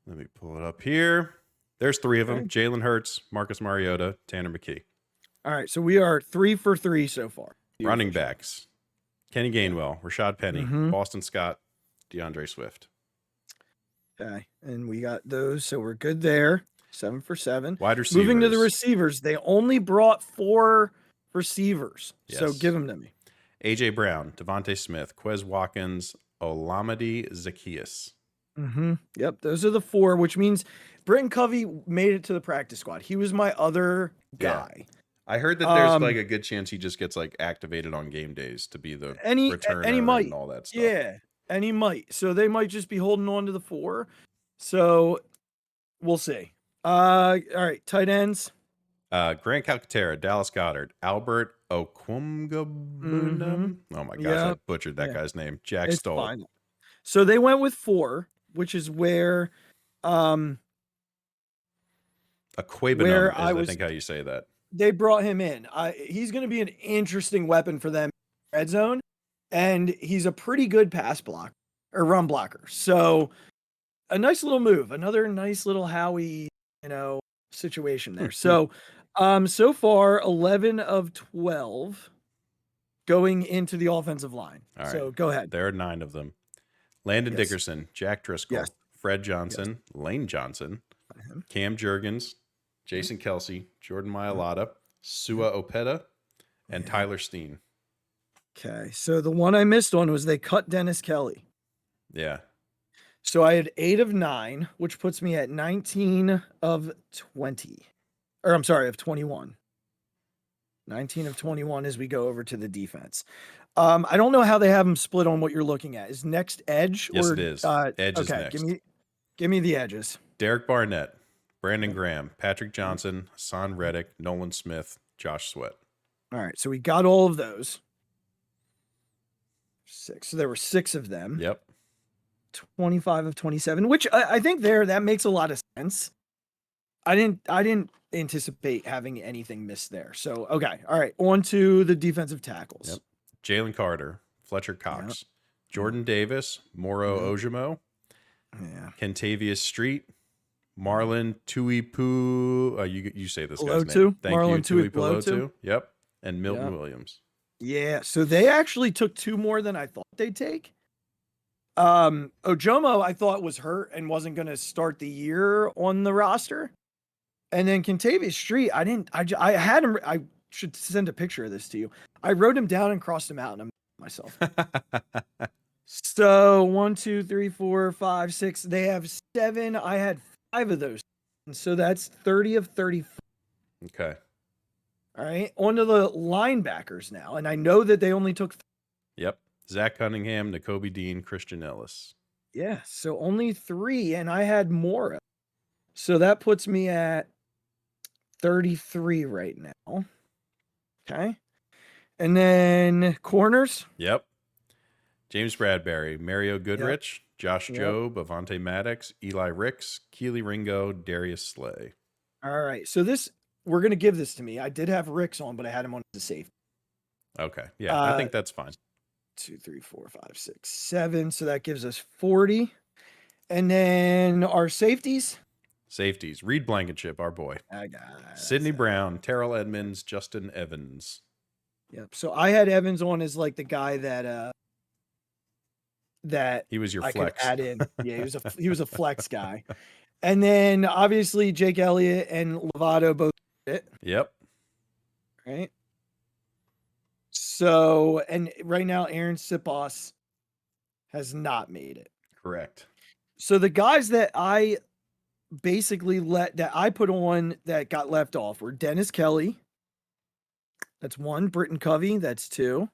Let me pull it up here. There's 3 of them. Jalen Hurts, Marcus Mariota, Tanner McKee. All right. So we are 3 for 3 so far. Running backs. Kenny Gainwell, Rashad Penny, Boston Scott, DeAndre Swift. Okay. And we got those. So we're good there. 7 for 7. Wide receivers. Moving to the receivers. They only brought 4 receivers. Yes. So give them to me. A.J. Brown, Devontae Smith, Quez Watkins, Olamide Zaccheaus. Yep. Those are the 4, which means Britton Covey made it to the practice squad. He was my other guy. Yeah. I heard that there's like a good chance he just gets like activated on game days to be the returner and he might. and all that stuff. Yeah. And he might. So they might just be holding on to the 4. So we'll see. All right. Tight ends. Grant Calcaterra, Dallas Goedert, Albert Okwumgabunam. Oh my gosh, I butchered that guy's name. Jack Stoll. Fine. So they went with 4, which is where Aquabanum is, I think, how you say that. They brought him in. He's going to be an interesting weapon for them in red zone, and he's a pretty good pass blocker or run blocker. So a nice little move, another nice little Howie, situation there. So, so far 11 of 12 going into the offensive line. All right. So go ahead. There are 9 of them. Landon Dickerson, Jack Driscoll, Fred Johnson, Lane Johnson, Cam Jurgens, Jason Kelsey, Jordan Mailata, Sua Opeta, and Tyler Steen. Okay, so the one I missed on was they cut Dennis Kelly. Yeah. So I had 8 of 9, which puts me at 19 of 20. Or I'm sorry, of 21. 19 of 21 as we go over to the defense. I don't know how they have them split on what you're looking at. Is next edge? Yes, or, it is. Edge is next. Give me the edges. Derek Barnett, Brandon Graham, Patrick Johnson, Hassan Reddick, Nolan Smith, Josh Sweat. All right, so we got all of those. 6. So there were 6 of them. Yep. 25 of 27, which I think that makes a lot of sense. I didn't anticipate having anything missed there. So, okay. All right. On to the defensive tackles. Yep. Jalen Carter, Fletcher Cox, Jordan Davis, Moro Ojimo, Kentavious Street, Marlon Tuipu. You say this guy's name. Thank Marlon you. Tuipulotu. Yep. And Milton Williams. Yeah. So they actually took 2 more than I thought they'd take. Ojomo, I thought was hurt and wasn't going to start the year on the roster. And then Kentavious Street, I had him. I should send a picture of this to you. I wrote him down and crossed him out, and I'm myself. So 1, 2, 3, 4, 5, 6. They have 7. I had 5 of those. And so that's 30 of 34. Okay. All right. On to the linebackers now. And I know that they only took 3. Yep. Zach Cunningham, Nakobe Dean, Christian Ellis. Yeah. So only 3. And I had more. So that puts me at 33 right now. Okay. And then corners. Yep. James Bradbury, Mario Goodrich, Josh Jobe, Avante Maddox, Eli Ricks, Keely Ringo, Darius Slay. All right. So we're going to give this to me. I did have Ricks on, but I had him on as a safety. Okay. Yeah, I think that's fine. 2, 3, 4, 5, 6, 7. So that gives us 40. And then our safeties. Safeties. Reed Blankenship, our boy. I got it. Sidney Brown, Terrell Edmonds, Justin Evans. Yep. So I had Evans on as like the guy that he was your I flex. Could add in. Yeah, he was a flex guy. And then obviously Jake Elliott and Lovato both did it. Yep. Right. So, and right now Aaron Sipos has not made it. Correct. So the guys that I basically put on that got left off were Dennis Kelly. That's 1. Britton Covey. That's 2.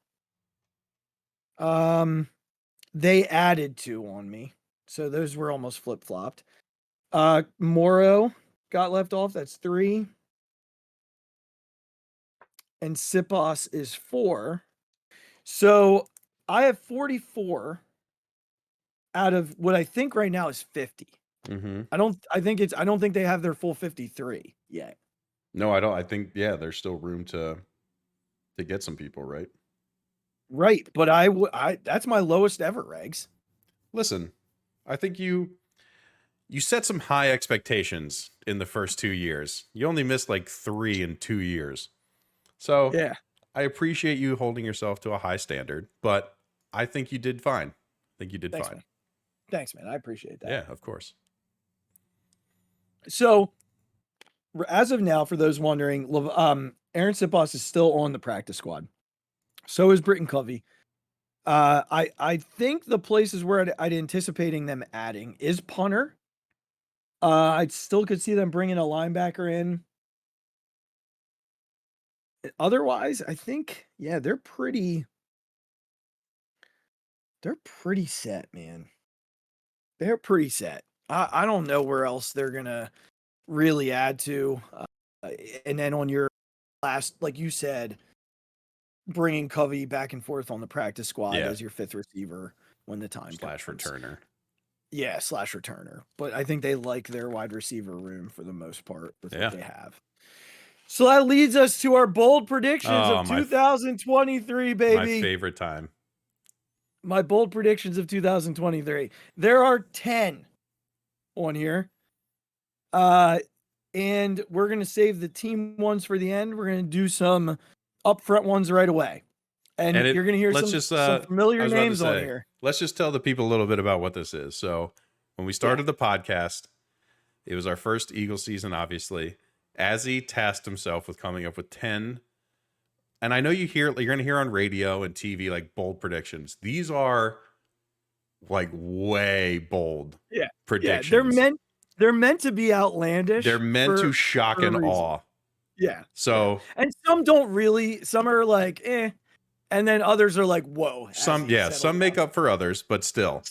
They added 2 on me. So those were almost flip-flopped. Moro got left off. That's 3. And Sipos is 4. So I have 44 out of what I think right now is 50. Mm-hmm. I don't think they have their full 53 yet. No, I don't. I think, there's still room to get some people, right? Right. But that's my lowest ever, Regz. Listen, I think you set some high expectations in the first 2 years. You only missed like 3 in 2 years. So yeah, I appreciate you holding yourself to a high standard, but I think you did fine. Thanks, man. Thanks, man. I appreciate that. Yeah, of course. So as of now, for those wondering, Aaron Sipos is still on the practice squad. So is Britton Covey. I think the places where I'd anticipating them adding is punter. I still could see them bringing a linebacker in. Otherwise, I think, they're pretty set, man. They're pretty set. I don't know where else they're going to really add to. And then on your last, like you said, bringing Covey back and forth on the practice squad as your 5th receiver when the time comes. /returner. Yeah, /returner. But I think they like their wide receiver room for the most part with what they have. So that leads us to our bold predictions of 2023, baby. My favorite time. My bold predictions of 2023. There are 10 on here. And we're going to save the team ones for the end. We're going to do some upfront ones right away. And you're going to hear some familiar names on here. Let's just tell the people a little bit about what this is. So when we started the podcast, it was our first Eagle season, obviously. Azzy tasked himself with coming up with 10. And I know you're going to hear on radio and TV, like bold predictions. These are like way bold predictions. Yeah, they're meant to be outlandish. They're meant to shock and awe. Yeah. So And some don't really. Some are like, eh, and then others are like, whoa. some make up for others, but still,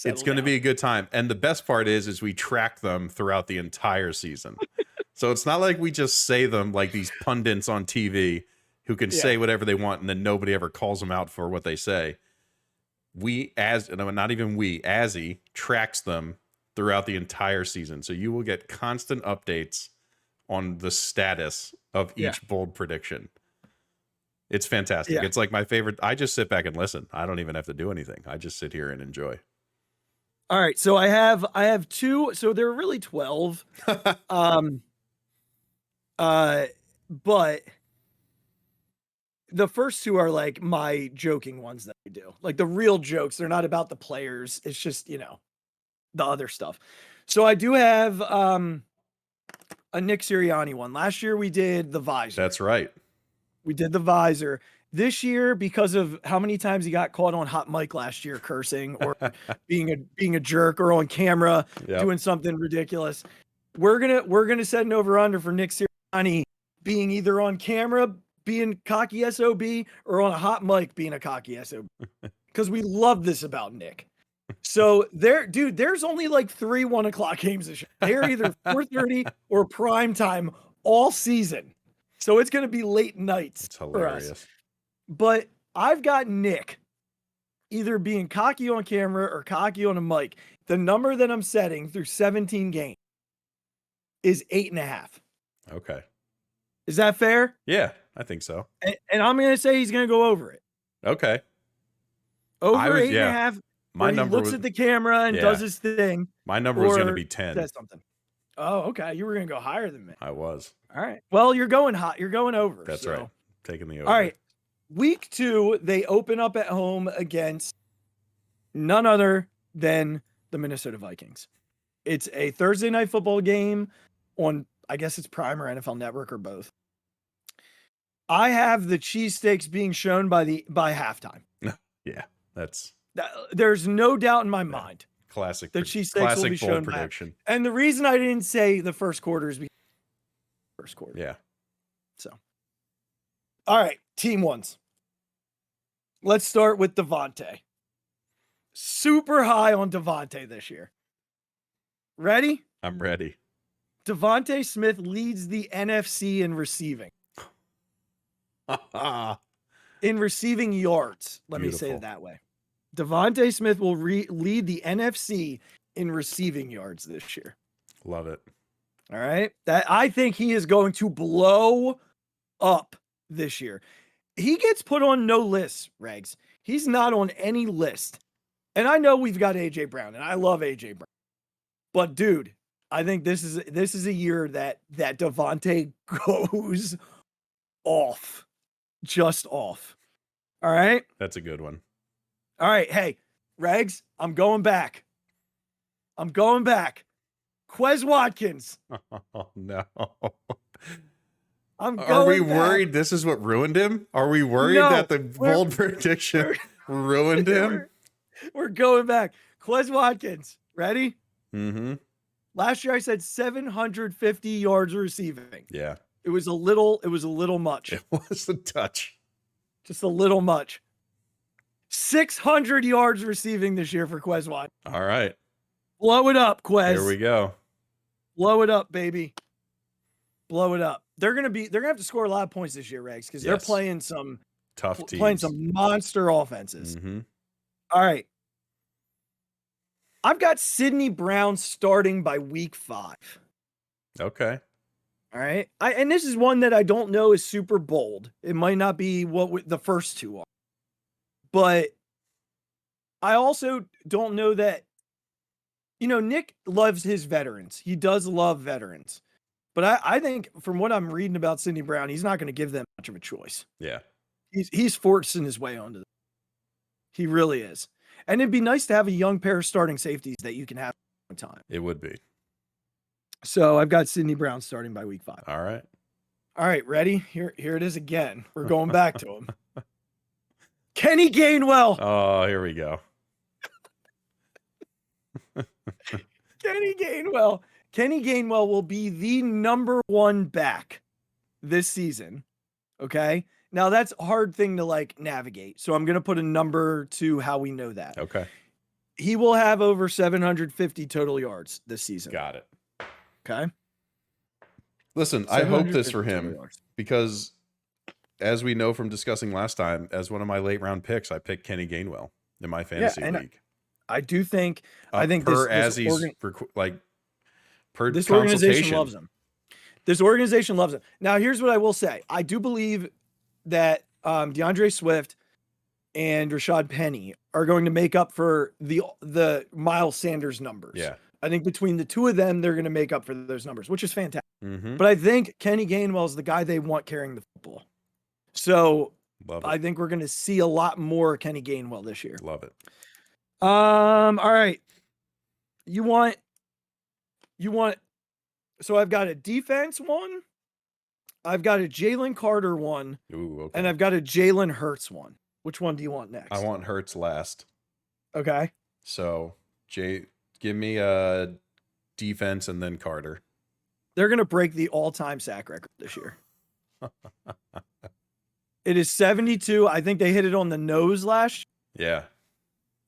it's going to be a good time. And the best part is we track them throughout the entire season. So it's not like we just say them like these pundits on TV who can say whatever they want and then nobody ever calls them out for what they say. Azzy tracks them throughout the entire season. So you will get constant updates on the status of each bold prediction. It's fantastic. Yeah. It's like my favorite. I just sit back and listen. I don't even have to do anything. I just sit here and enjoy. All right. So I have two. So there are really 12. But the first two are like my joking ones that I do. Like the real jokes. They're not about the players. It's just, the other stuff. So I do have a Nick Sirianni one. Last year we did the visor. That's right. We did the visor. This year, because of how many times he got caught on hot mic last year cursing or being a jerk or on camera doing something ridiculous, we're gonna set an over under for Nick Sirianni being either on camera being cocky SOB or on a hot mic being a cocky SOB, because we love this about Nick. So there's only like 3 1:00 games this year. They're either 4:30 or prime time all season. So it's going to be late nights for us. But I've got Nick either being cocky on camera or cocky on a mic. The number that I'm setting through 17 games is 8.5. Okay. Is that fair? Yeah, I think so. And I'm going to say he's going to go over it. Okay. Over 8.5. My number looks at the camera and does his thing. My number was going to be 10. Says something. Oh, okay. You were going to go higher than me. I was. All right. Well, you're going hot. You're going over. That's right. Taking the over. All right. Week 2, they open up at home against none other than the Minnesota Vikings. It's a Thursday night football game on, I guess it's Prime or NFL Network or both. I have the cheesesteaks being shown by halftime. Yeah, there's no doubt in my mind. Classic. The cheesesteaks will be shown prediction. And the reason I didn't say the first quarter is because first quarter. Yeah. So, all right, team ones. Let's start with Devontae. Super high on Devontae this year. Ready? I'm ready. Devontae Smith leads the NFC in receiving. In receiving yards. Let me say it that way. Devontae Smith will lead the NFC in receiving yards this year. Love it. All right. I think he is going to blow up this year. He gets put on no list, Regz. He's not on any list. And I know we've got AJ Brown, and I love AJ Brown. But dude, I think this is a year that Devontae goes off. Just off. All right. That's a good one. All right. Hey, Regz, I'm going back. Quez Watkins. Oh, no. Are we worried this is what ruined him? Are we worried that the bold prediction ruined him? We're going back. Quez Watkins. Ready? Mm-hmm. Last year I said 750 yards receiving. Yeah. It was a little much. It was a touch. Just a little much. 600 yards receiving this year for Quez Watkins. All right. Blow it up, Quez. Here we go. Blow it up, baby. Blow it up. They're gonna have to score a lot of points this year, Regz, because they're playing some tough teams. Playing some monster offenses. Mm-hmm. All right. I've got Sidney Brown starting by week 5. Okay. All right. And this is one that I don't know is super bold. It might not be what the first two are. But I also don't know that, Nick loves his veterans. He does love veterans. But I think from what I'm reading about Sidney Brown, he's not going to give them much of a choice. Yeah. He's forcing his way onto them. He really is. And it'd be nice to have a young pair of starting safeties that you can have at time. It would be. So I've got Sidney Brown starting by week 5. All right. All right, ready? Here it is again. We're going back to him. Kenny Gainwell. Oh, here we go. Kenny Gainwell will be the number 1 back this season. Okay. Now that's a hard thing to like navigate. So I'm going to put a number to how we know that. Okay. He will have over 750 total yards this season. Got it. Okay. Listen, I hope this for 750 him total yards. because as we know from discussing last time, as one of my late round picks, I picked Kenny Gainwell in my fantasy league. I do think, I think per this organization loves him. This organization loves him. Now, here's what I will say. I do believe that DeAndre Swift and Rashad Penny are going to make up for the Miles Sanders numbers. Yeah. I think between the two of them, they're going to make up for those numbers, which is fantastic. Mm-hmm. But I think Kenny Gainwell is the guy they want carrying the football. So I think we're going to see a lot more Kenny Gainwell this year. Love it. All right. You want, so I've got a defense one. I've got a Jalen Carter one. Ooh, okay. And I've got a Jalen Hurts one. Which one do you want next? I want Hurts last. Okay. So give me a defense and then Carter. They're going to break the all-time sack record this year. It is 72. I think they hit it on the nose last year.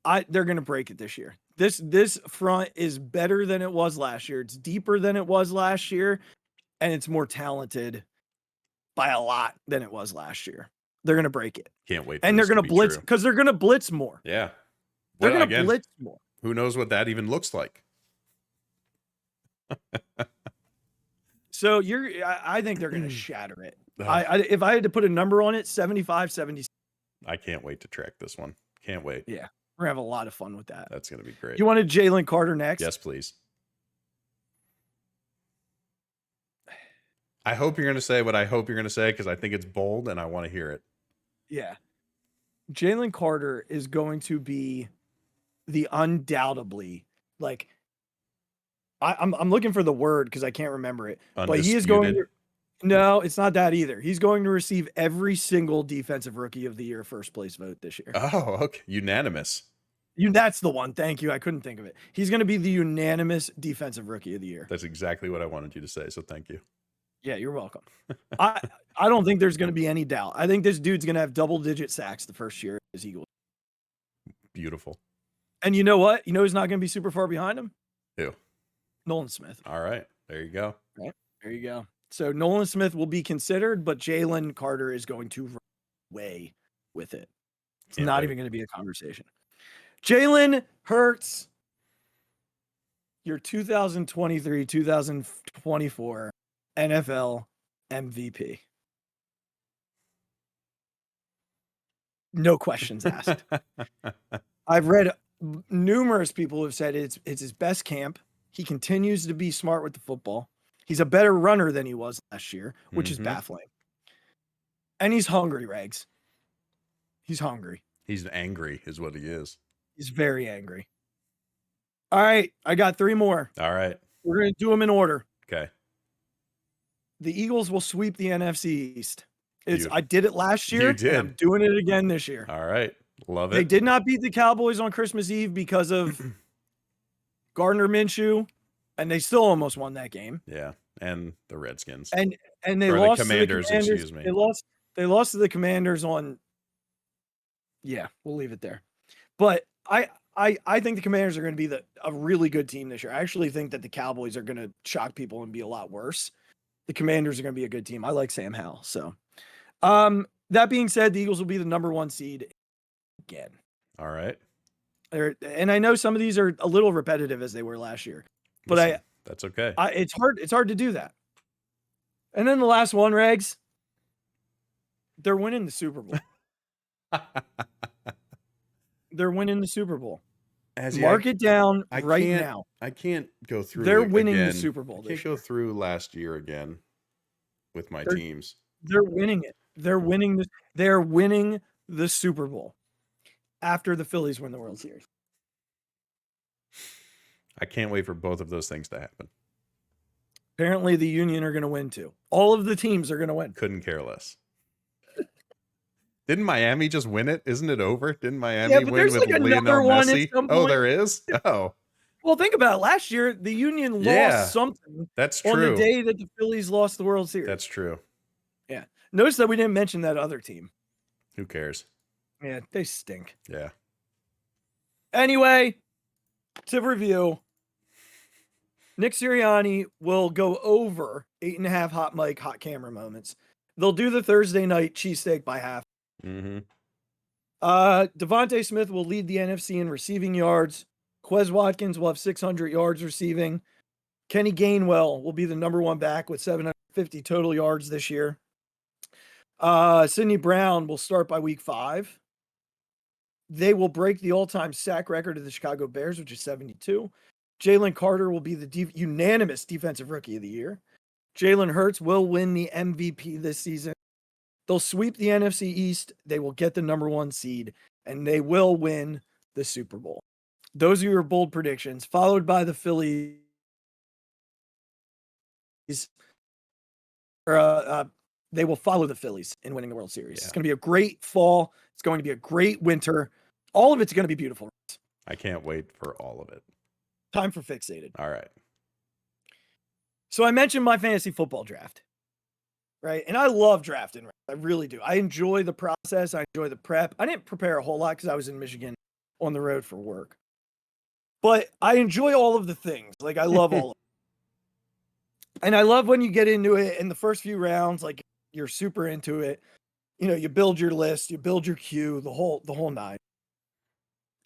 Yeah. They're going to break it this year. This front is better than it was last year. It's deeper than it was last year, and it's more talented by a lot than it was last year. They're going to break it. Can't wait. And they're going to blitz because they're going to blitz more. Yeah. They're going to blitz more. Who knows what that even looks like? So I think they're going to shatter it. If I had to put a number on it, 75, 76. I can't wait to track this one. Can't wait. Yeah. We're going to have a lot of fun with that. That's going to be great. You wanted Jalen Carter next? Yes, please. I hope you're going to say what I hope you're going to say because I think it's bold and I want to hear it. Yeah. Jalen Carter is going to be the undoubtedly, like, I'm looking for the word because I can't remember it. Undisputed. But he is going to, no, it's not that either. He's going to receive every single defensive rookie of the year first place vote this year. Oh, okay. Unanimous. That's the one. Thank you. I couldn't think of it. He's going to be the unanimous defensive rookie of the year. That's exactly what I wanted you to say. So thank you. Yeah, you're welcome. I don't think there's going to be any doubt. I think this dude's going to have double-digit sacks the first year as Eagles. Beautiful. And you know what? You know who's not going to be super far behind him? Who? Nolan Smith. All right. There you go. Right. There you go. So Nolan Smith will be considered, but Jalen Carter is going to run away with it. It's not even going to be a conversation. Jalen Hurts, your 2023-2024 NFL MVP. No questions asked. I've read numerous people who have said it's his best camp. He continues to be smart with the football. He's a better runner than he was last year, which is baffling. And he's hungry, Regz. He's hungry. He's angry is what he is. He's very angry. All right. I got 3 more. All right. We're going to do them in order. Okay. The Eagles will sweep the NFC East. I did it last year. You did. And I'm doing it again this year. All right. Love it. They did not beat the Cowboys on Christmas Eve because of Gardner Minshew, and they still almost won that game. Yeah, and the Redskins. And they lost the Commanders, to the Commanders. excuse me. They lost to the Commanders on. Yeah, we'll leave it there. But I think the Commanders are going to be a really good team this year. I actually think that the Cowboys are going to shock people and be a lot worse. The Commanders are going to be a good team. I like Sam Howell. So, that being said, the Eagles will be the number 1 seed again. All right. And I know some of these are a little repetitive as they were last year, but that's okay. It's hard to do that. And then the last one, Regz, they're winning the Super Bowl. They're winning the Super Bowl. Mark it down right now. I can't go through. They're winning the Super Bowl. I can't go through last year again with my teams. They're winning it. They're winning this. They're winning the Super Bowl after the Phillies win the World Series. I can't wait for both of those things to happen. Apparently, the Union are going to win too. All of the teams are going to win. Couldn't care less. Didn't Miami just win it? Isn't it over? Didn't Miami win with Lionel Messi? Oh, there is? Oh. Well, think about it. Last year, the Union lost something. That's true. On the day that the Phillies lost the World Series. That's true. Yeah. Notice that we didn't mention that other team. Who cares? Yeah, they stink. Yeah. Anyway, to review, Nick Sirianni will go over 8.5 hot mic, hot camera moments. They'll do the Thursday night cheesesteak by half. Mm-hmm. Devontae Smith will lead the NFC in receiving yards. Quez Watkins will have 600 yards receiving. Kenny Gainwell will be the number one back with 750 total yards this year. Sidney Brown will start by week 5. They will break the all-time sack record of the Chicago Bears, which is 72. Jalen Carter will be the unanimous defensive rookie of the year. Jalen Hurts will win the MVP this season. They'll sweep the NFC East. They will get the number 1 seed, and they will win the Super Bowl. Those are your bold predictions, followed by the Phillies. They will follow the Phillies in winning the World Series. Yeah. It's going to be a great fall. It's going to be a great winter. All of it's going to be beautiful. I can't wait for all of it. Time for Phixated. All right. So I mentioned my fantasy football draft, right? And I love drafting. I really do. I enjoy the process. I enjoy the prep. I didn't prepare a whole lot because I was in Michigan on the road for work. But I enjoy all of the things. Like, I love all of it. And I love when you get into it in the first few rounds, like, you're super into it. You know, you build your list, you build your queue, the whole nine.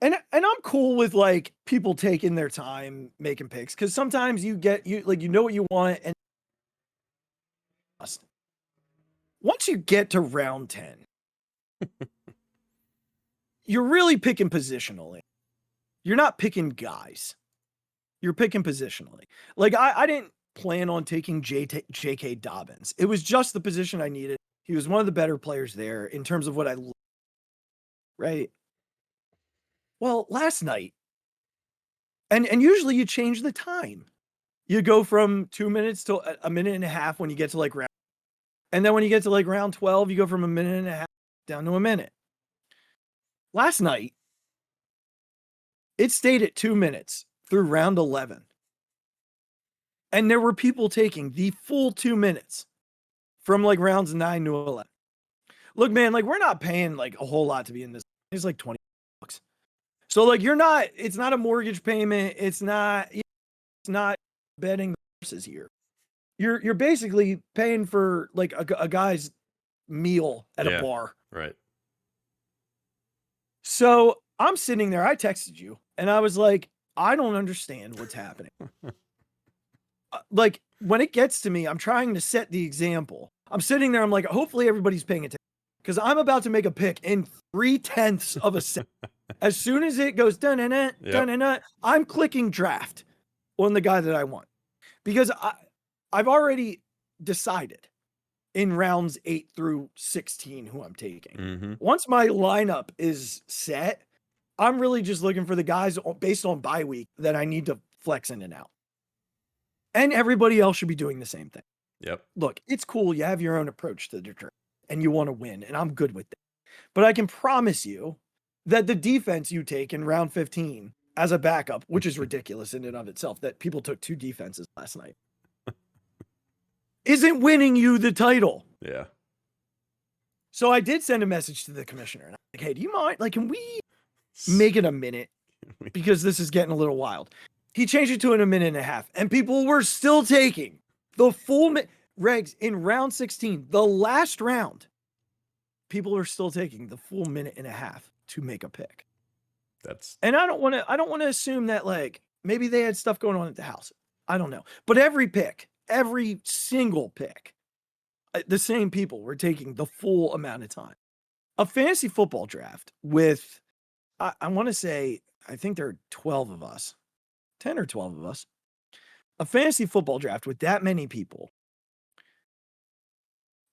And I'm cool with like people taking their time making picks, because sometimes you know what you want, and once you get to round 10, you're really picking positionally. You're not picking guys. You're picking positionally. Like I didn't plan on taking J.K. Dobbins. It was just the position I needed. He was one of the better players there in terms of what I, right? Well, last night, and usually you change the time. You go from 2 minutes to a minute and a half when you get to like round, and then when you get to like round 12, you go from a minute and a half down to a minute. Last night, it stayed at 2 minutes through round 11. And there were people taking the full 2 minutes from like rounds 9 to 11. Look, man, like we're not paying like a whole lot to be in this. It's like $20. So like it's not a mortgage payment. It's not betting the horses here. You're basically paying for like a guy's meal at a bar. Right. So I'm sitting there. I texted you and I was like, I don't understand what's happening. Like when it gets to me, I'm trying to set the example. I'm sitting there. I'm like, hopefully everybody's paying attention, because I'm about to make a pick in 0.3 of a second. As soon as it goes dun-dun-dun, I'm clicking draft on the guy that I want, because I've already decided in rounds 8 through 16 who I'm taking. Mm-hmm. Once my lineup is set, I'm really just looking for the guys based on bye week that I need to flex in and out. And everybody else should be doing the same thing. Yep. Look, it's cool. You have your own approach to the draft and you want to win, and I'm good with that. But I can promise you that the defense you take in round 15 as a backup, which is ridiculous in and of itself, that people took 2 defenses last night, isn't winning you the title. Yeah. So I did send a message to the commissioner. And I'm like, hey, do you mind? Like, can we make it a minute? Because this is getting a little wild. He changed it to a minute and a half, and people were still taking the full Regz in round 16, the last round. People are still taking the full minute and a half to make a pick. And I don't want to assume that like maybe they had stuff going on at the house. I don't know. But every single pick, the same people were taking the full amount of time. A fantasy football draft with, I want to say, I think there are 12 of us, 10 or 12 of us. A fantasy football draft with that many people,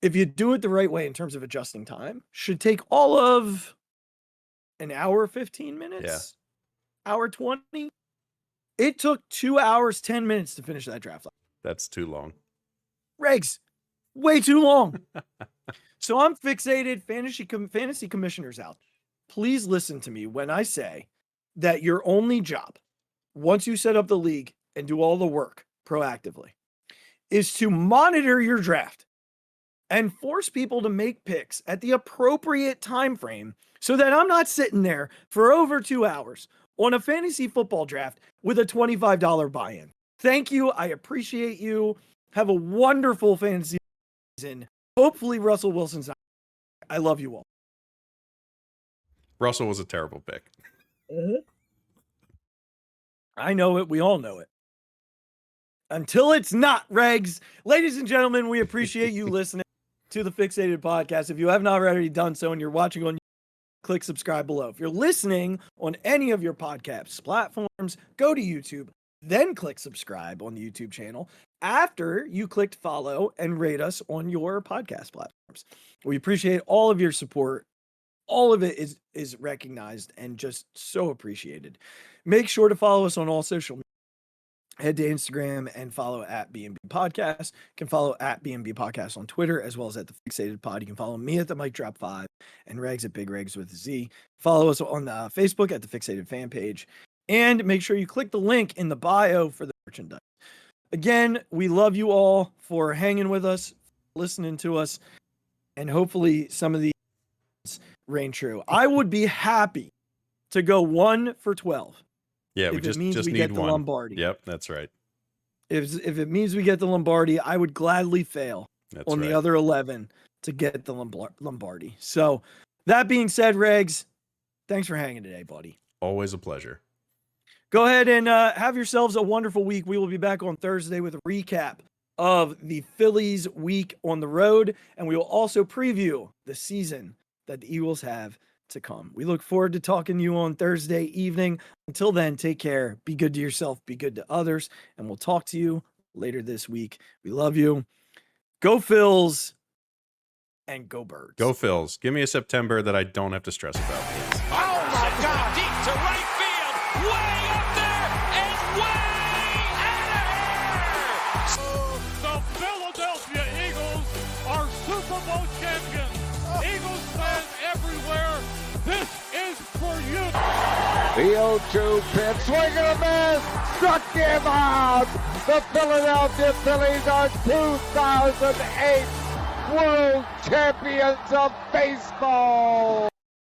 if you do it the right way in terms of adjusting time, should take all of an hour, 15 minutes, hour 20. It took 2 hours, 10 minutes to finish that draft. That's too long. Regz, way too long. So I'm fixated. Fantasy commissioners out. Please listen to me when I say that your only job, once you set up the league and do all the work proactively, is to monitor your draft. and force people to make picks at the appropriate time frame so that I'm not sitting there for over 2 hours on a fantasy football draft with a $25 buy-in. Thank you. I appreciate you. Have a wonderful fantasy season. Hopefully Russell Wilson's not. I love you all. Russell was a terrible pick. I know it. We all know it. Until it's not, Regs. Ladies and gentlemen, we appreciate you listening to the Phixated Podcast. If you have not already done so and you're watching on YouTube, click subscribe below. If you're listening on any of your podcast platforms, go to YouTube, then click subscribe on the YouTube channel after you clicked follow and rate us on your podcast platforms. We appreciate all of your support. All of it is recognized and just so appreciated. Make sure to follow us on all social media. Head to Instagram and follow at BNB Podcast. You can follow at BNB Podcast on Twitter, as well as at the Phixated Pod. You can follow me at the Mic Drop 5 and Regs at Big Regs with a Z. Follow us on Facebook at the Phixated fan page. And make sure you click the link in the bio for the merchandise. Again, we love you all for hanging with us, listening to us, and hopefully some of these reign true. I would be happy to go 1 for 12. Yeah, we just need get one. The Lombardi. Yep, that's right. If it means we get the Lombardi, I would gladly fail the other 11 to get the Lombardi. So that being said, Regs, thanks for hanging today, buddy. Always a pleasure. Go ahead and have yourselves a wonderful week. We will be back on Thursday with a recap of the Phillies week on the road, and we will also preview the season that the Eagles have to come. We look forward to talking to you on Thursday evening. Until then, take care. Be good to yourself. Be good to others. And we'll talk to you later this week. We love you. Go Phils and go Birds. Go Phils. Give me a September that I don't have to stress about. Oh my God. Deep to right field. Way up there and way out of here. The Philadelphia Eagles are Super Bowl champions. Eagles fans everywhere, this is for you. The 0-2 pitch, swing and a miss, struck him out. The Philadelphia Phillies are 2008 World Champions of Baseball.